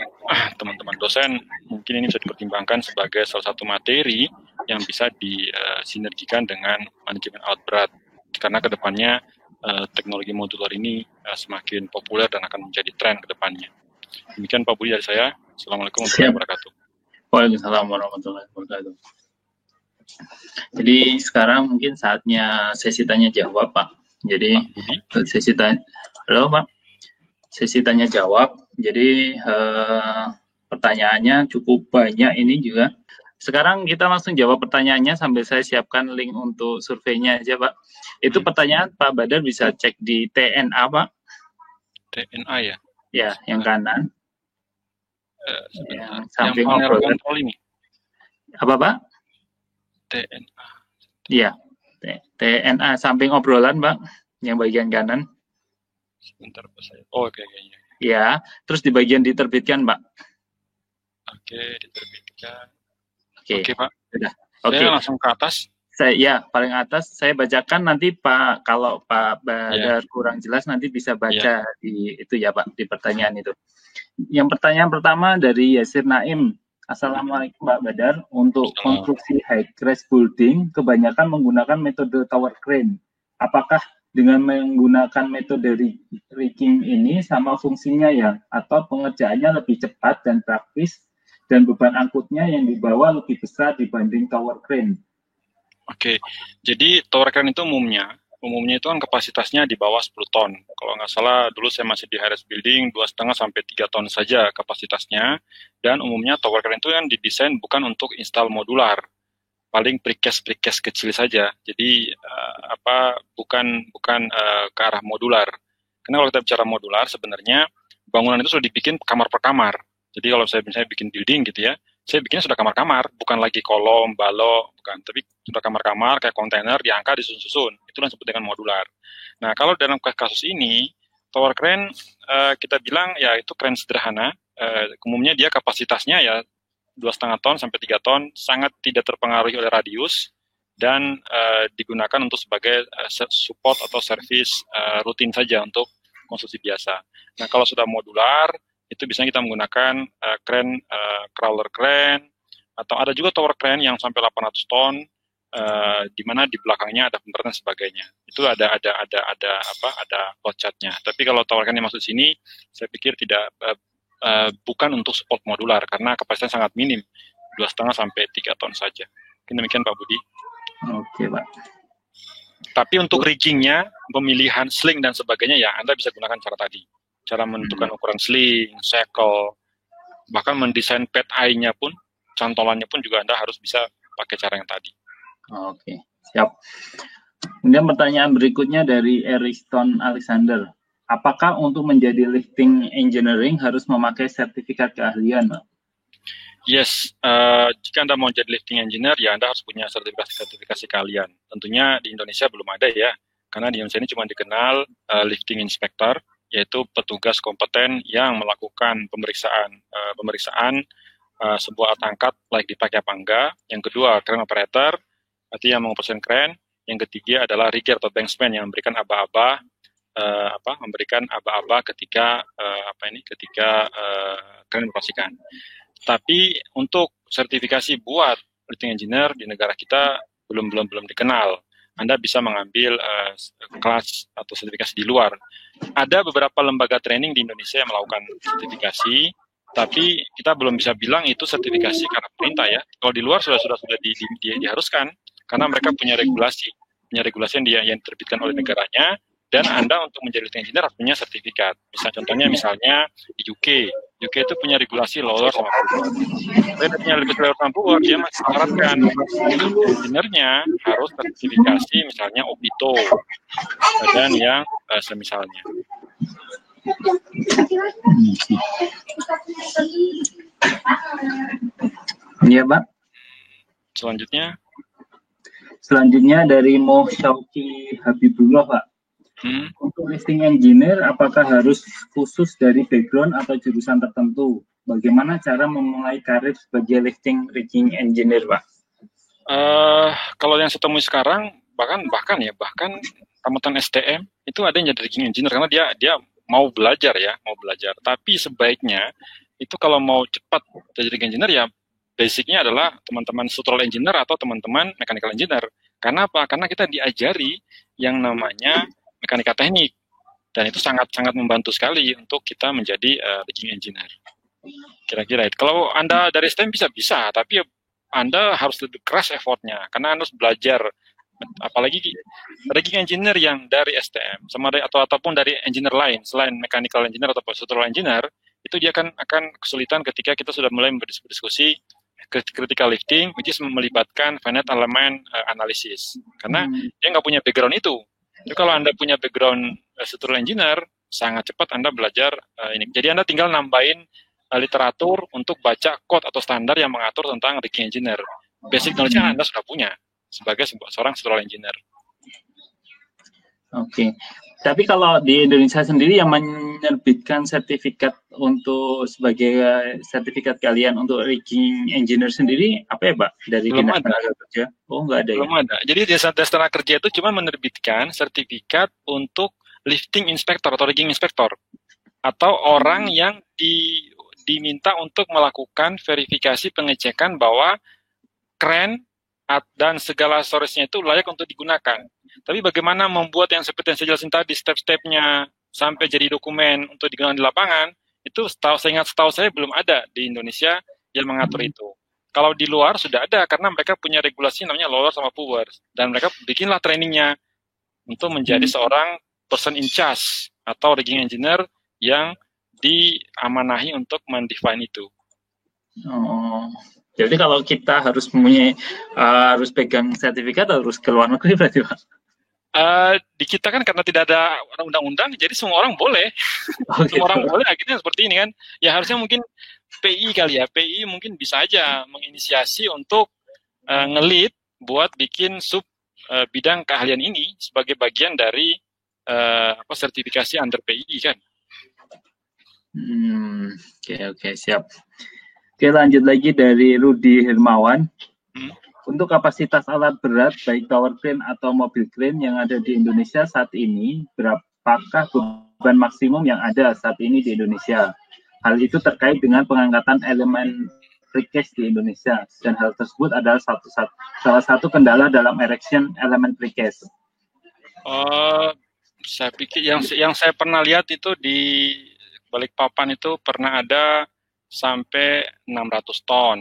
Speaker 2: teman-teman dosen, mungkin ini bisa dipertimbangkan sebagai salah satu materi yang bisa disinergikan dengan manajemen alat berat. Karena kedepannya teknologi modular ini semakin populer dan akan menjadi tren kedepannya. Demikian Pak Budi dari saya. Assalamualaikum warahmatullahi wabarakatuh.
Speaker 1: Waalaikumsalam warahmatullahi wabarakatuh. Jadi sekarang mungkin saatnya sesi tanya jawab, Pak. Jadi sesi tanya, halo Pak. Sesi tanya jawab. Jadi pertanyaannya cukup banyak ini juga. Sekarang kita langsung jawab pertanyaannya sambil saya siapkan link untuk surveinya aja, Pak. Itu pertanyaan Pak Badar bisa cek di TNA, Pak.
Speaker 2: TNA ya?
Speaker 1: Ya, yang kanan.
Speaker 2: Yang
Speaker 1: samping
Speaker 2: obrolan ini.
Speaker 1: Apa, Pak?
Speaker 2: TNA.
Speaker 1: Iya, TNA samping obrolan, Pak. Yang bagian kanan.
Speaker 2: Sebentar, Pak saya. Oh, oke.
Speaker 1: Ya, terus di bagian diterbitkan, Pak.
Speaker 2: Oke, diterbitkan.
Speaker 1: Oke,
Speaker 2: Pak.
Speaker 1: Sudah.
Speaker 2: Saya langsung ke atas.
Speaker 1: Ya, paling atas. Saya bacakan nanti Pak, kalau Pak Badar kurang jelas nanti bisa baca di itu ya Pak, di pertanyaan itu. Yang pertanyaan pertama dari Yasir Naim. Assalamualaikum Pak Badar. Untuk konstruksi high-rise building kebanyakan menggunakan metode tower crane. Apakah dengan menggunakan metode rigging ini sama fungsinya ya? Atau pengerjaannya lebih cepat dan praktis dan beban angkutnya yang dibawa lebih besar dibanding tower crane?
Speaker 2: Oke, jadi tower crane itu umumnya itu kan kapasitasnya di bawah 10 ton. Kalau nggak salah, dulu saya masih di high-rise building, 2,5 sampai 3 ton saja kapasitasnya. Dan umumnya tower crane itu kan didesain bukan untuk install modular, paling precast kecil saja. Jadi bukan ke arah modular. Karena kalau kita bicara modular, sebenarnya bangunan itu sudah dibikin kamar per kamar. Jadi kalau saya misalnya bikin building gitu ya, saya bikinnya sudah kamar-kamar, bukan lagi kolom, balok, bukan, tapi sudah kamar-kamar kayak kontainer diangkat disusun-susun. Itulah disebut dengan modular. Nah, kalau dalam kasus ini tower crane kita bilang ya itu crane sederhana. Umumnya dia kapasitasnya ya 2,5 ton sampai 3 ton, sangat tidak terpengaruhi oleh radius dan digunakan untuk sebagai support atau service rutin saja untuk konstruksi biasa. Nah, kalau sudah modular itu biasanya kita menggunakan crane, crawler crane, atau ada juga tower crane yang sampai 800 ton, di mana di belakangnya ada pemberat dan sebagainya. Itu ada plot chart-nya. Tapi kalau tower crane yang masuk sini, saya pikir tidak bukan untuk support modular karena kapasitasnya sangat minim, 2,5 sampai 3 ton saja. Demikian Pak Budi.
Speaker 1: Oke Pak.
Speaker 2: Tapi untuk rigging-nya, pemilihan sling dan sebagainya ya Anda bisa gunakan cara tadi. Cara menentukan ukuran sling, shackle, bahkan mendesain pad eye-nya pun, cantolannya pun juga Anda harus bisa pakai cara yang tadi.
Speaker 1: Oke, siap. Kemudian pertanyaan berikutnya dari Ariston Alexander. Apakah untuk menjadi lifting engineering harus memakai sertifikat keahlian, Pak?
Speaker 2: Yes, jika Anda mau jadi lifting engineer, ya Anda harus punya sertifikasi keahlian. Tentunya di Indonesia belum ada ya, karena di Indonesia ini cuma dikenal lifting inspector, yaitu petugas kompeten yang melakukan pemeriksaan sebuah alat angkat layak dipakai apa enggak. Yang kedua, crane operator, artinya yang mengoperasikan crane. Yang ketiga adalah rigger atau banksman yang memberikan aba-aba ketika crane dioperasikan. Tapi untuk sertifikasi buat lifting engineer di negara kita belum dikenal. Anda bisa mengambil kelas atau sertifikasi di luar. Ada beberapa lembaga training di Indonesia yang melakukan sertifikasi, tapi kita belum bisa bilang itu sertifikasi karena perintah ya. Kalau di luar sudah diharuskan, karena mereka punya regulasi yang diterbitkan oleh negaranya, Dan Anda untuk menjadi lifting engineer harus punya sertifikat. Misalnya di UK itu punya regulasi lower sama power. Tapi punya regulasi lower sama power, dia masih mensyaratkan engineer-nya harus sertifikasi misalnya OPITO dan yang semisalnya.
Speaker 1: Iya, Pak. Selanjutnya dari Mo Syauki Habibullah, Pak. Untuk lifting engineer, apakah harus khusus dari background atau jurusan tertentu? Bagaimana cara memulai karir sebagai lifting rigging engineer, Pak?
Speaker 2: Kalau yang saya temui sekarang, bahkan tamatan STM itu ada yang jadi rigging engineer karena dia mau belajar. Tapi sebaiknya itu kalau mau cepat jadi rigging engineer ya basicnya adalah teman-teman structural engineer atau teman-teman mechanical engineer. Karena apa? Karena kita diajari yang namanya mekanika teknik, dan itu sangat-sangat membantu sekali untuk kita menjadi rigging engineer. Kira-kira itu. Kalau Anda dari STM bisa, tapi Anda harus lebih keras effortnya, karena Anda harus belajar. Apalagi rigging engineer yang dari STM, ataupun dari engineer lain, selain mechanical engineer atau structural engineer, itu dia akan kesulitan ketika kita sudah mulai berdiskusi critical lifting, which is melibatkan finite element analysis. Karena dia nggak punya background itu. Jadi kalau Anda punya background structural engineer, sangat cepat Anda belajar ini. Jadi Anda tinggal nambahin literatur untuk baca code atau standar yang mengatur tentang rigging engineer. Basic knowledge Anda sudah punya sebagai seorang structural engineer.
Speaker 1: Oke. Tapi kalau di Indonesia sendiri yang menerbitkan sertifikat sebagai sertifikat kalian untuk rigging engineer sendiri apa ya, Pak? Dari Dinas Tenaga Kerja? Oh, nggak ada.
Speaker 2: Belum ada. Jadi Dinas Tenaga Kerja itu cuma menerbitkan sertifikat untuk lifting inspector atau rigging inspector atau orang yang diminta untuk melakukan verifikasi pengecekan bahwa kren dan segala storage-nya itu layak untuk digunakan. Tapi bagaimana membuat yang seperti yang saya jelasin tadi, step-stepnya sampai jadi dokumen untuk digunakan di lapangan, itu setahu saya belum ada di Indonesia yang mengatur itu. Kalau di luar sudah ada, karena mereka punya regulasi namanya lower sama power. Dan mereka bikinlah trainingnya untuk menjadi seorang person in charge atau rigging engineer yang diamanahi untuk mendefine itu.
Speaker 1: Oh. Jadi kalau kita harus harus pegang sertifikat harus ke luar negeri berarti, Pak?
Speaker 2: Di kita kan karena tidak ada undang-undang, jadi semua orang boleh. Semua orang boleh, akhirnya seperti ini kan. Ya harusnya mungkin PI kali ya. PI mungkin bisa aja menginisiasi untuk nge-lead buat bikin bidang keahlian ini sebagai bagian dari sertifikasi under PI kan.
Speaker 1: Oke, siap. Oke, lanjut lagi dari Rudi Hermawan. Untuk kapasitas alat berat, baik tower crane atau mobil crane yang ada di Indonesia saat ini, berapakah beban maksimum yang ada saat ini di Indonesia? Hal itu terkait dengan pengangkatan elemen precast di Indonesia, dan hal tersebut adalah salah satu kendala dalam erection elemen precast.
Speaker 2: Saya pikir yang saya pernah lihat itu di Balikpapan itu pernah ada sampai 600 ton.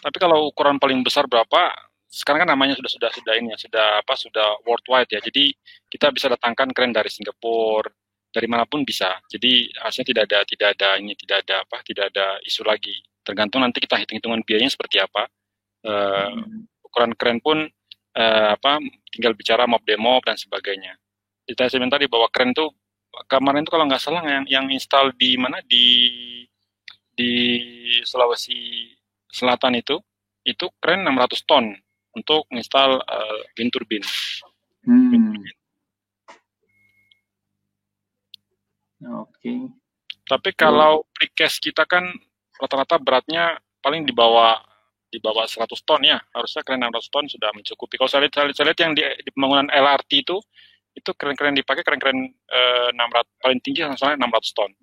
Speaker 2: Tapi kalau ukuran paling besar berapa? Sekarang kan namanya sudah ini ya, sudah worldwide ya. Jadi kita bisa datangkan kren dari Singapura, dari manapun bisa. Jadi harusnya tidak ada isu lagi. Tergantung nanti kita hitung-hitungan biayanya seperti apa. Ukuran kren pun tinggal bicara mob demo dan sebagainya. Kita sebentar tadi bahwa kren itu kemarin itu kalau nggak salah yang install di mana di Sulawesi Selatan itu keren 600 ton untuk install wind turbine.
Speaker 1: Oke.
Speaker 2: Tapi kalau precast kita kan rata-rata beratnya paling di bawah 100 ton ya. Harusnya keren 600 ton sudah mencukupi. Kalau saya lihat yang di pembangunan LRT itu keren-keren dipakai keren-keren 600 paling tinggi misalnya 600 ton.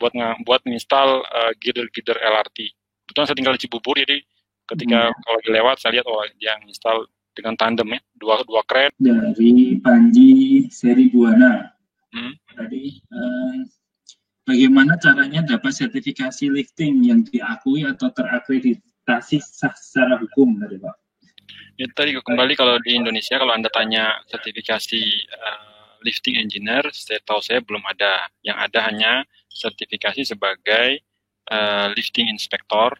Speaker 2: Buat menginstal girder LRT. Kebetulan saya tinggal di Cibubur, jadi ketika kalau lewat saya lihat yang install dengan tandem ya, dua kren.
Speaker 1: Dari Panji Seri Buana. Tadi bagaimana caranya dapat sertifikasi lifting yang diakui atau terakreditasi sah secara hukum, dari Pak?
Speaker 2: Itu tadi kembali kalau di Indonesia kalau Anda tanya sertifikasi lifting engineer, setahu saya belum ada. Yang ada hanya sertifikasi sebagai lifting inspector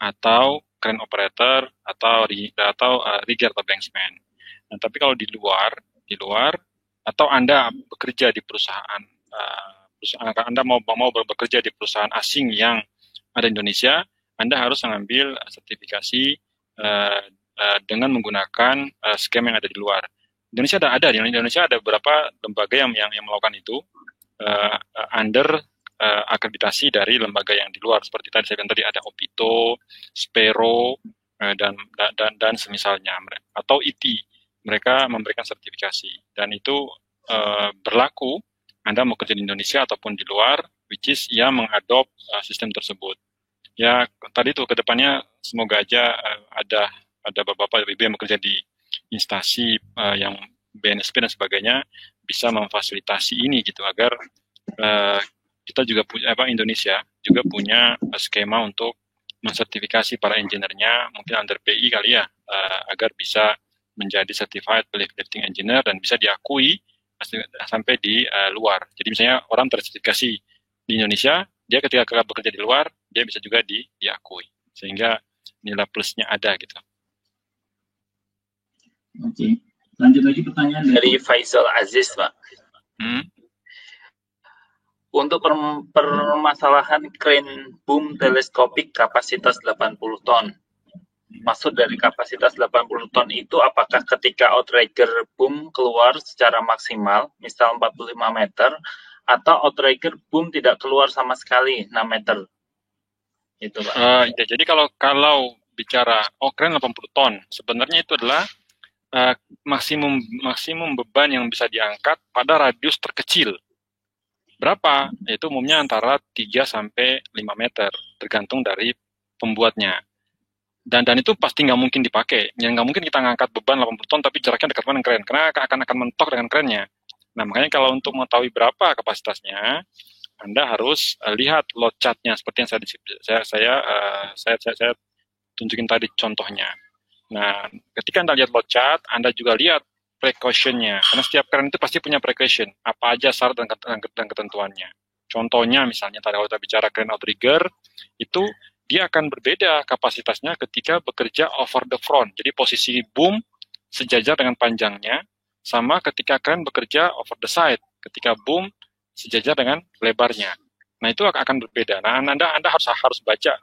Speaker 2: atau crane operator atau rigger atau banksman. Nah, tapi kalau di luar atau Anda bekerja di perusahaan Anda mau bekerja di perusahaan asing yang ada di Indonesia, Anda harus mengambil sertifikasi dengan menggunakan skema yang ada di luar. Di Indonesia ada beberapa lembaga yang melakukan itu under akreditasi dari lembaga yang di luar, seperti tadi saya bilang tadi ada Opito, Spero dan semisalnya, atau IT. Mereka memberikan sertifikasi dan itu berlaku Anda mau kerja di Indonesia ataupun di luar, which is mengadop sistem tersebut. Ya tadi itu kedepannya semoga aja ada bapak-bapak ibu yang bekerja di instansi yang BNSP dan sebagainya bisa memfasilitasi ini gitu agar kita juga punya Indonesia juga punya skema untuk mensertifikasi para engineer-nya mungkin under PI kali ya agar bisa menjadi certified lifting engineer dan bisa diakui sampai di luar. Jadi misalnya orang tersertifikasi di Indonesia, dia ketika bekerja di luar dia bisa juga diakui sehingga nilai plusnya ada gitu.
Speaker 1: Oke. Lanjut lagi pertanyaan dari Faisal Aziz, Pak. Untuk permasalahan crane boom teleskopik kapasitas 80 ton. Maksud dari kapasitas 80 ton itu apakah ketika outrigger boom keluar secara maksimal, misal 45 meter, atau outrigger boom tidak keluar sama sekali 6 meter? Itu, Pak.
Speaker 2: Ya, jadi kalau bicara crane 80 ton, sebenarnya itu adalah maksimum beban yang bisa diangkat pada radius terkecil. Berapa? Yaitu umumnya antara 3 sampai 5 meter, tergantung dari pembuatnya. Dan itu pasti nggak mungkin dipakai. Yang nggak mungkin kita ngangkat beban 80 ton tapi jaraknya dekat dengan kren, karena akan mentok dengan krennya. Nah, makanya kalau untuk mengetahui berapa kapasitasnya, Anda harus lihat load chart-nya seperti yang saya tunjukin tadi contohnya. Nah, ketika Anda lihat load chart, Anda juga lihat precaution-nya. Karena setiap kren itu pasti punya precaution. Apa aja syarat dan ketentuannya. Contohnya misalnya, tadi kalau kita bicara crane outrigger, itu dia akan berbeda kapasitasnya ketika bekerja over the front. Jadi posisi boom sejajar dengan panjangnya, sama ketika kren bekerja over the side. Ketika boom sejajar dengan lebarnya. Nah, itu akan berbeda. Nah, Anda harus baca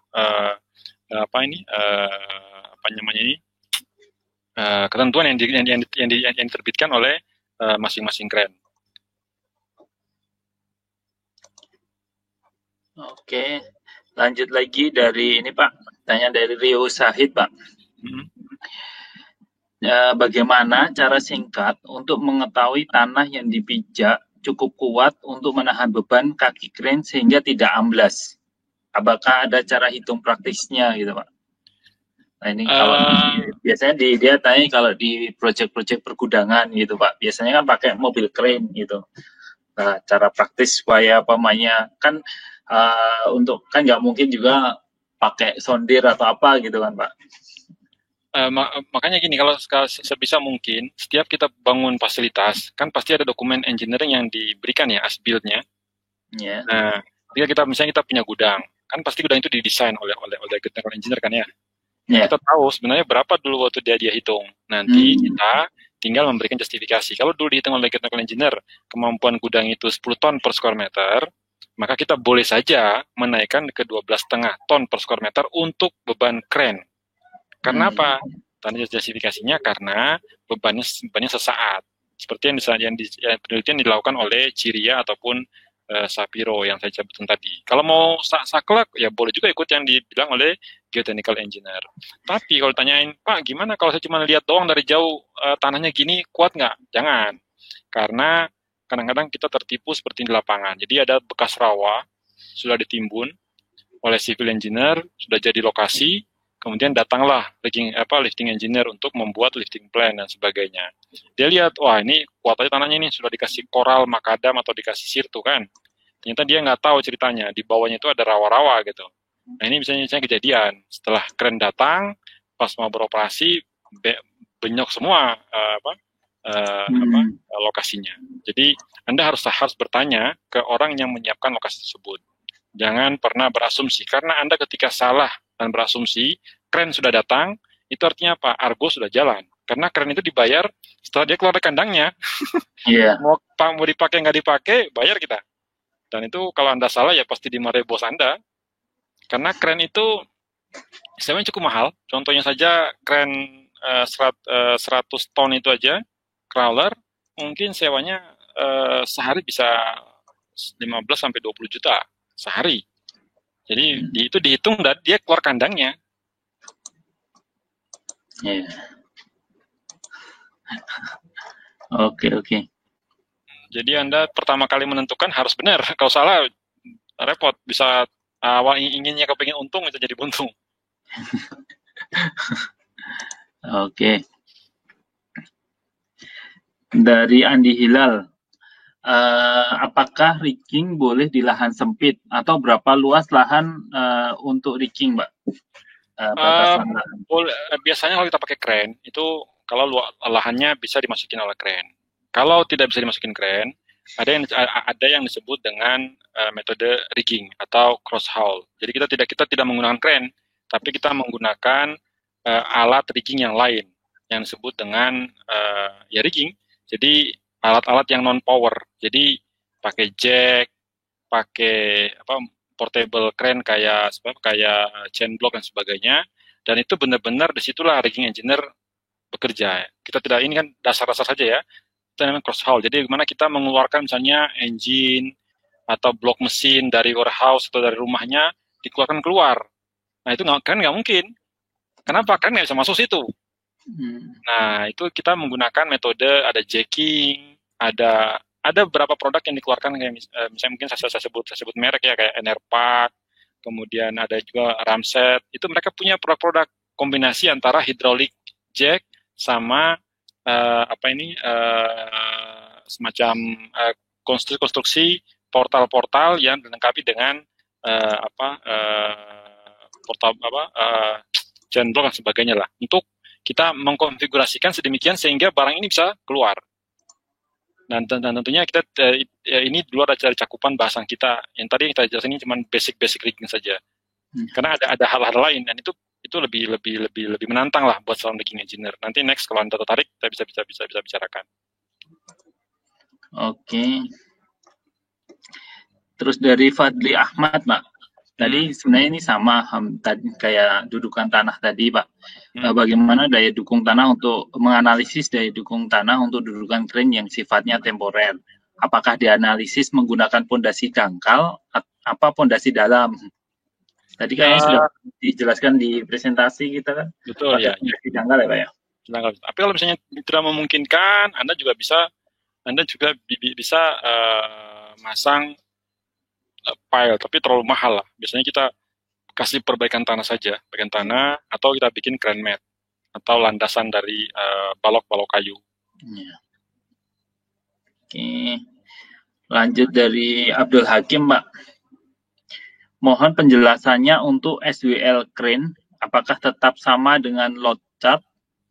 Speaker 2: ketentuan yang diterbitkan oleh masing-masing kren.
Speaker 1: Oke, lanjut lagi dari ini Pak, tanya dari Rio Sahid Pak. Bagaimana cara singkat untuk mengetahui tanah yang dipijak cukup kuat untuk menahan beban kaki kren sehingga tidak amblas? Apakah ada cara hitung praktisnya gitu Pak? Nah ini kalau biasanya dia tanya kalau di proyek-proyek pergudangan gitu Pak, biasanya kan pakai mobil crane gitu. Nah, cara praktis supaya pemainnya kan untuk kan nggak mungkin juga pakai sondir atau apa gitu kan Pak.
Speaker 2: Makanya gini, kalau sebisa mungkin setiap kita bangun fasilitas kan pasti ada dokumen engineering yang diberikan ya as build-nya.
Speaker 1: Yeah.
Speaker 2: Nah, ketika misalnya kita punya gudang, kan pasti gudang itu didesain oleh technical engineer kan ya. Yeah. Kita tahu sebenarnya berapa dulu waktu dia hitung. Nanti kita tinggal memberikan justifikasi. Kalau dulu dihitung oleh technical engineer kemampuan gudang itu 10 ton per square meter, maka kita boleh saja menaikkan ke 12,5 ton per square meter untuk beban crane. Karena apa? Tanda justifikasinya karena bebannya sesaat. Seperti yang penelitian dilakukan oleh Ciria ataupun Sapiro yang saya sebutkan tadi. Kalau mau saklek, ya boleh juga ikut yang dibilang oleh geotechnical engineer. Tapi kalau tanyain, Pak, gimana kalau saya cuma lihat doang dari jauh tanahnya gini, kuat nggak? Jangan. Karena kadang-kadang kita tertipu seperti di lapangan. Jadi ada bekas rawa, sudah ditimbun oleh civil engineer, sudah jadi lokasi, kemudian datanglah lifting engineer untuk membuat lifting plan dan sebagainya. Dia lihat, wah ini kuat aja tanahnya ini, sudah dikasih koral, makadam, atau dikasih sirtu kan. Ternyata dia nggak tahu ceritanya, di bawahnya itu ada rawa-rawa gitu. Nah ini misalnya kejadian, setelah kren datang, pas mau beroperasi, benyok semua lokasinya. Jadi Anda harus bertanya ke orang yang menyiapkan lokasi tersebut. Jangan pernah berasumsi, karena Anda ketika salah dan berasumsi, kren sudah datang, itu artinya apa? Argo sudah jalan. Karena kren itu dibayar setelah dia keluar dari kandangnya.
Speaker 1: Iya.
Speaker 2: Mau dipakai nggak dipakai, bayar kita. Dan itu kalau Anda salah ya pasti dimarahi bos Anda. Karena kren itu sebenarnya cukup mahal. Contohnya saja kren 100 ton itu aja, crawler, mungkin sewanya sehari bisa 15-20 juta sehari. Jadi itu dihitung dan dia keluar kandangnya.
Speaker 1: Yeah. Oke.
Speaker 2: Jadi Anda pertama kali menentukan harus benar. Kalau salah repot. Bisa awal inginnya kepingin untung itu jadi buntung.
Speaker 1: Oke. Dari Andi Hilal, apakah rigging boleh di lahan sempit atau berapa luas lahan untuk rigging, Mbak?
Speaker 2: Biasanya kalau kita pakai kren itu kalau lahannya bisa dimasukin oleh kren. Kalau tidak bisa dimasukin kren, ada yang disebut dengan metode rigging atau cross haul. Jadi kita tidak menggunakan kren, tapi kita menggunakan alat rigging yang lain yang disebut dengan rigging. Jadi alat-alat yang non power. Jadi pakai jack, pakai portable crane kayak chain block dan sebagainya. Dan itu benar-benar disitulah rigging engineer bekerja. Kita tidak, ini kan dasar-dasar saja ya. Itu namanya cross haul. Jadi gimana kita mengeluarkan misalnya engine atau blok mesin dari warehouse atau dari rumahnya dikeluarkan keluar. Nah itu kan nggak mungkin. Kenapa? Kan nggak bisa masuk situ. Nah itu kita menggunakan metode ada jacking, ada beberapa produk yang dikeluarkan kayak misalnya mungkin saya sebut merek ya kayak Enerpac, kemudian ada juga Ramset. Itu mereka punya produk-produk kombinasi antara hydraulic jack sama semacam konstruksi portal-portal yang dilengkapi dengan chain block dan sebagainya lah untuk kita mengkonfigurasikan sedemikian sehingga barang ini bisa keluar. Dan tentunya kita ini di luar dari cakupan bahasan kita. Yang tadi kita jelasin ini cuma basic rigging saja. Karena ada hal-hal lain dan itu lebih menantang lah buat seorang rigging engineer. Nanti next kalau Anda tertarik kita bisa bicarakan.
Speaker 1: Oke. Terus dari Fadli Ahmad, Pak. Tadi sebenarnya ini sama tadi kayak dudukan tanah tadi, Pak. Bagaimana daya dukung tanah untuk menganalisis daya dukung tanah untuk dudukan kren yang sifatnya temporer? Apakah dianalisis menggunakan pondasi dangkal apa pondasi dalam? Tadi kayaknya sudah dijelaskan di presentasi kita kan.
Speaker 2: Betul ya.
Speaker 1: Pondasi dangkal ya, Pak ya.
Speaker 2: Dangkal. Tapi kalau misalnya tidak memungkinkan, Anda juga bisa masang pile, tapi terlalu mahal lah. Biasanya kita kasih perbaikan tanah saja, atau kita bikin crane mat atau landasan dari balok-balok kayu.
Speaker 1: Ya. Oke, lanjut dari Abdul Hakim, Pak. Mohon penjelasannya untuk SWL crane, apakah tetap sama dengan load chart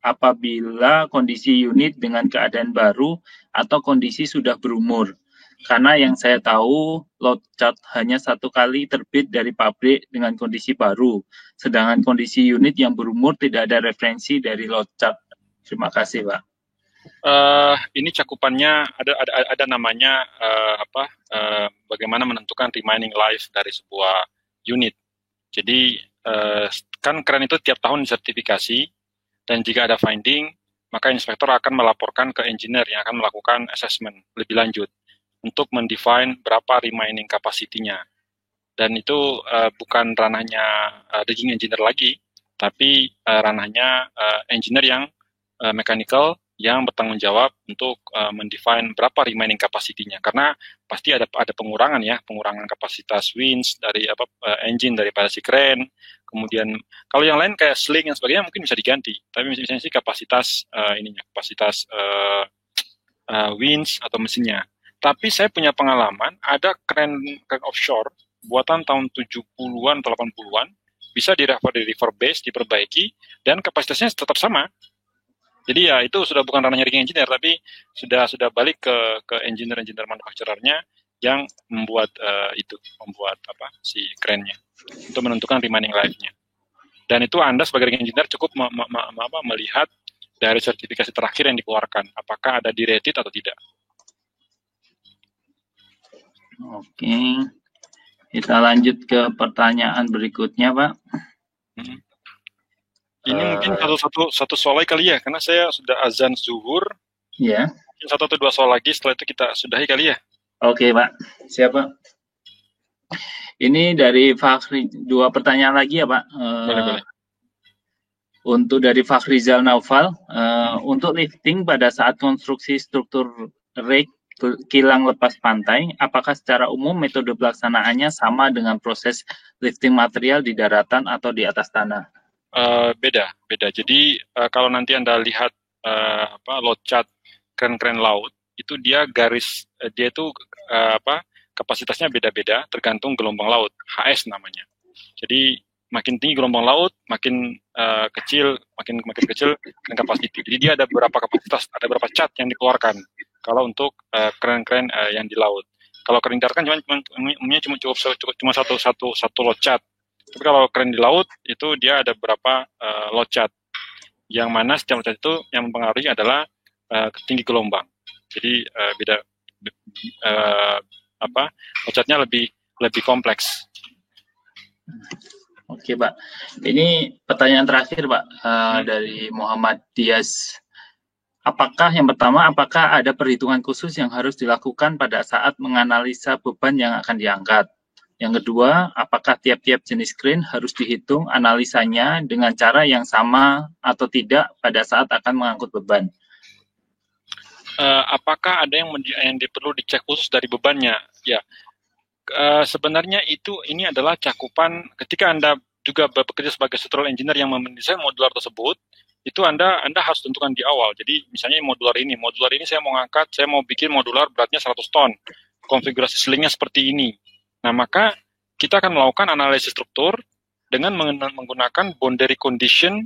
Speaker 1: apabila kondisi unit dengan keadaan baru atau kondisi sudah berumur? Karena yang saya tahu, load chart hanya satu kali terbit dari pabrik dengan kondisi baru, sedangkan kondisi unit yang berumur tidak ada referensi dari load chart. Terima kasih, Pak.
Speaker 2: Ini cakupannya ada namanya bagaimana menentukan remaining life dari sebuah unit. Jadi kan kren itu tiap tahun disertifikasi dan jika ada finding, maka inspektor akan melaporkan ke engineer yang akan melakukan assessment lebih lanjut untuk mendefine berapa remaining capacity-nya. Dan itu bukan ranahnya rigging engineer lagi, tapi ranahnya engineer yang mechanical yang bertanggung jawab untuk mendefine berapa remaining capacity-nya. Karena pasti ada pengurangan kapasitas winch dari engine daripada si crane. Kemudian kalau yang lain kayak sling dan sebagainya mungkin bisa diganti. Tapi misalnya sih kapasitas winch atau mesinnya. Tapi saya punya pengalaman, ada crane offshore buatan tahun 70-an atau 80-an, bisa di refurbish, diperbaiki, dan kapasitasnya tetap sama. Jadi ya itu sudah bukan ranahnya rigging engineer, tapi sudah balik ke engineer manufacturer-nya yang membuat si kerennya untuk menentukan remaining life-nya. Dan itu Anda sebagai rigging engineer cukup melihat dari sertifikasi terakhir yang dikeluarkan, apakah ada di-rated atau tidak.
Speaker 1: Oke, kita lanjut ke pertanyaan berikutnya, Pak.
Speaker 2: Ini mungkin satu soal lagi kali ya, karena saya sudah azan zuhur.
Speaker 1: Ya.
Speaker 2: Mungkin 1 atau 2 soal lagi, setelah itu kita sudahi kali ya.
Speaker 1: Oke, Pak. Siap, Pak. Ini dari Fakhri, 2 pertanyaan lagi ya, Pak.
Speaker 2: Boleh.
Speaker 1: Untuk dari Fakhrizal Naufal, untuk lifting pada saat konstruksi struktur rig kilang lepas pantai, apakah secara umum metode pelaksanaannya sama dengan proses lifting material di daratan atau di atas tanah?
Speaker 2: Beda. Jadi kalau nanti Anda lihat load chart keren-keren laut, itu dia kapasitasnya beda-beda tergantung gelombang laut, HS namanya. Jadi makin tinggi gelombang laut, makin kecil kapasitas. Jadi dia ada beberapa kapasitas, ada beberapa chart yang dikeluarkan. Kalau untuk keren-keren yang di laut. Kalau keren di darat kan cuma satu load chart. Tapi kalau keren di laut itu dia ada beberapa load chart. Yang mana setiap load chart itu yang mempengaruhi adalah tinggi gelombang. Jadi load chartnya lebih kompleks.
Speaker 1: Oke, Pak. Ini pertanyaan terakhir, Pak, dari Muhammad Dias. Apakah ada perhitungan khusus yang harus dilakukan pada saat menganalisa beban yang akan diangkat? Yang kedua, apakah tiap-tiap jenis crane harus dihitung analisanya dengan cara yang sama atau tidak pada saat akan mengangkut beban?
Speaker 2: Apakah ada yang perlu dicek khusus dari bebannya? Ya, sebenarnya ini adalah cakupan ketika Anda juga bekerja sebagai structural engineer yang mendesain modular tersebut, itu Anda harus tentukan di awal. Jadi misalnya modular ini saya mau bikin modular beratnya 100 ton, konfigurasi sealingnya seperti ini. Nah, maka kita akan melakukan analisis struktur dengan menggunakan boundary condition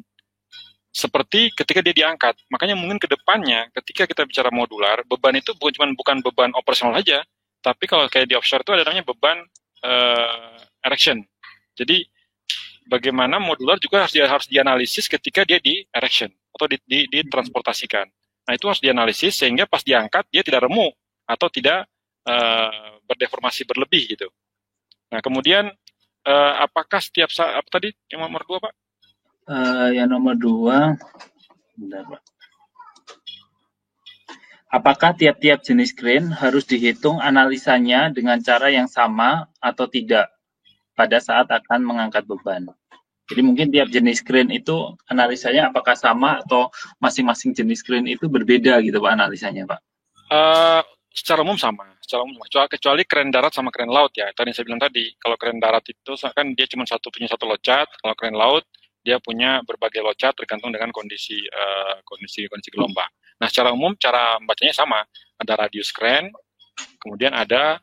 Speaker 2: seperti ketika dia diangkat. Makanya mungkin ke depannya ketika kita bicara modular, beban itu bukan beban operasional saja, tapi kalau kayak di offshore itu ada namanya beban erection. Jadi bagaimana modular juga harus dianalisis ketika dia di erection atau ditransportasikan. Nah, itu harus dianalisis sehingga pas diangkat dia tidak remuk atau tidak berdeformasi berlebih gitu. Nah, kemudian apakah setiap saat tadi yang nomor 2, Pak?
Speaker 1: Yang nomor 2, bentar, Pak. Apakah tiap-tiap jenis crane harus dihitung analisanya dengan cara yang sama atau tidak pada saat akan mengangkat beban? Jadi mungkin tiap jenis crane itu analisanya apakah sama atau masing-masing jenis crane itu berbeda gitu, Pak, analisanya, Pak?
Speaker 2: Secara umum sama. Kecuali kren darat sama kren laut ya. Tadi saya bilang tadi, kalau kren darat itu kan dia cuma punya satu load chart. Kalau kren laut dia punya berbagai load chart tergantung dengan kondisi gelombang. Nah, secara umum cara membacanya sama. Ada radius kren, kemudian ada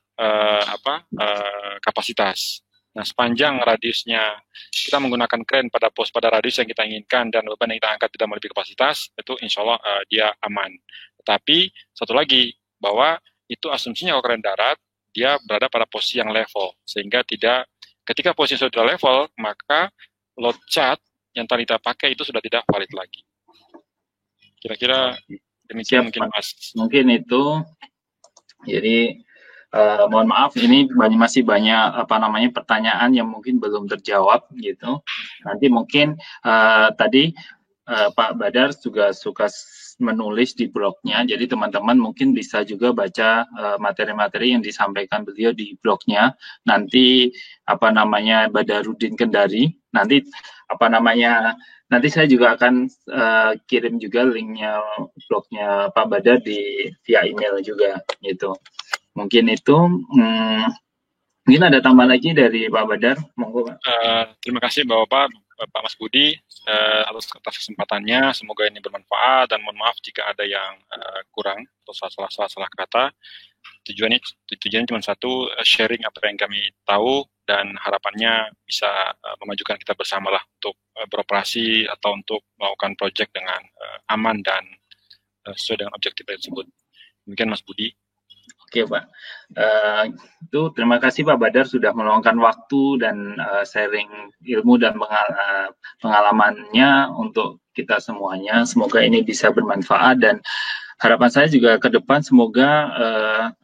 Speaker 2: kapasitas. Nah, sepanjang radiusnya kita menggunakan kren pada radius yang kita inginkan dan beban yang kita angkat tidak melebihi kapasitas, itu insya Allah dia aman. Tetapi satu lagi, bahwa itu asumsinya kalau kren darat, dia berada pada posisi yang level. Sehingga ketika posisi sudah level, maka load chart yang tadi kita pakai itu sudah tidak valid lagi. Kira-kira demikian mungkin, Mas.
Speaker 1: Mungkin itu. Jadi mohon maaf, ini masih banyak pertanyaan yang mungkin belum terjawab gitu. Nanti mungkin tadi Pak Badar juga suka menulis di blognya, jadi teman-teman mungkin bisa juga baca materi-materi yang disampaikan beliau di blognya. Nanti Badarudin Kendari, nanti saya juga akan kirim juga linknya blognya Pak Badar via email juga gitu. Mungkin itu. Mungkin ada tambahan lagi dari Pak Badar, monggo Pak.
Speaker 2: Terima kasih Bapak Mas Budi atas kesempatannya. Semoga ini bermanfaat dan mohon maaf jika ada yang kurang atau salah kata. Tujuannya cuma satu, sharing apa yang kami tahu dan harapannya bisa memajukan kita bersama lah untuk beroperasi atau untuk melakukan proyek dengan aman dan sesuai dengan objektif tersebut. Demikian Mas Budi.
Speaker 1: Oke Pak, itu terima kasih Pak Badar sudah meluangkan waktu dan sharing ilmu dan pengalamannya untuk kita semuanya. Semoga ini bisa bermanfaat dan harapan saya juga ke depan semoga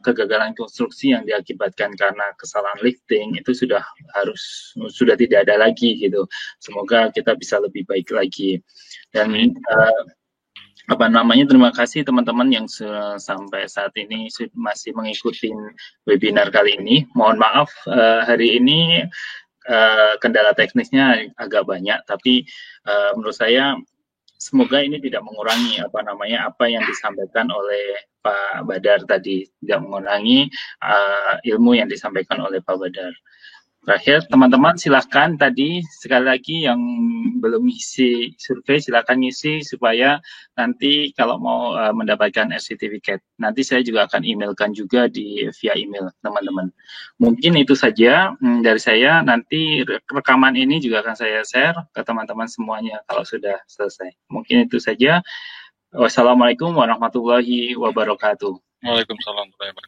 Speaker 1: kegagalan konstruksi yang diakibatkan karena kesalahan lifting itu sudah tidak ada lagi gitu. Semoga kita bisa lebih baik lagi. Dan terima kasih teman-teman yang sampai saat ini masih mengikuti webinar kali ini. Mohon maaf hari ini kendala teknisnya agak banyak, tapi menurut saya semoga ini tidak mengurangi apa yang disampaikan oleh Pak Badar tadi, tidak mengurangi ilmu yang disampaikan oleh Pak Badar. Terakhir, teman-teman silahkan tadi sekali lagi yang belum ngisi survei silahkan ngisi supaya nanti kalau mau mendapatkan sertifikat nanti saya juga akan emailkan juga via email teman-teman. Mungkin itu saja dari saya. Nanti rekaman ini juga akan saya share ke teman-teman semuanya kalau sudah selesai. Mungkin itu saja. Wassalamualaikum warahmatullahi wabarakatuh.
Speaker 2: Waalaikumsalam warahmatullahi wabarakatuh.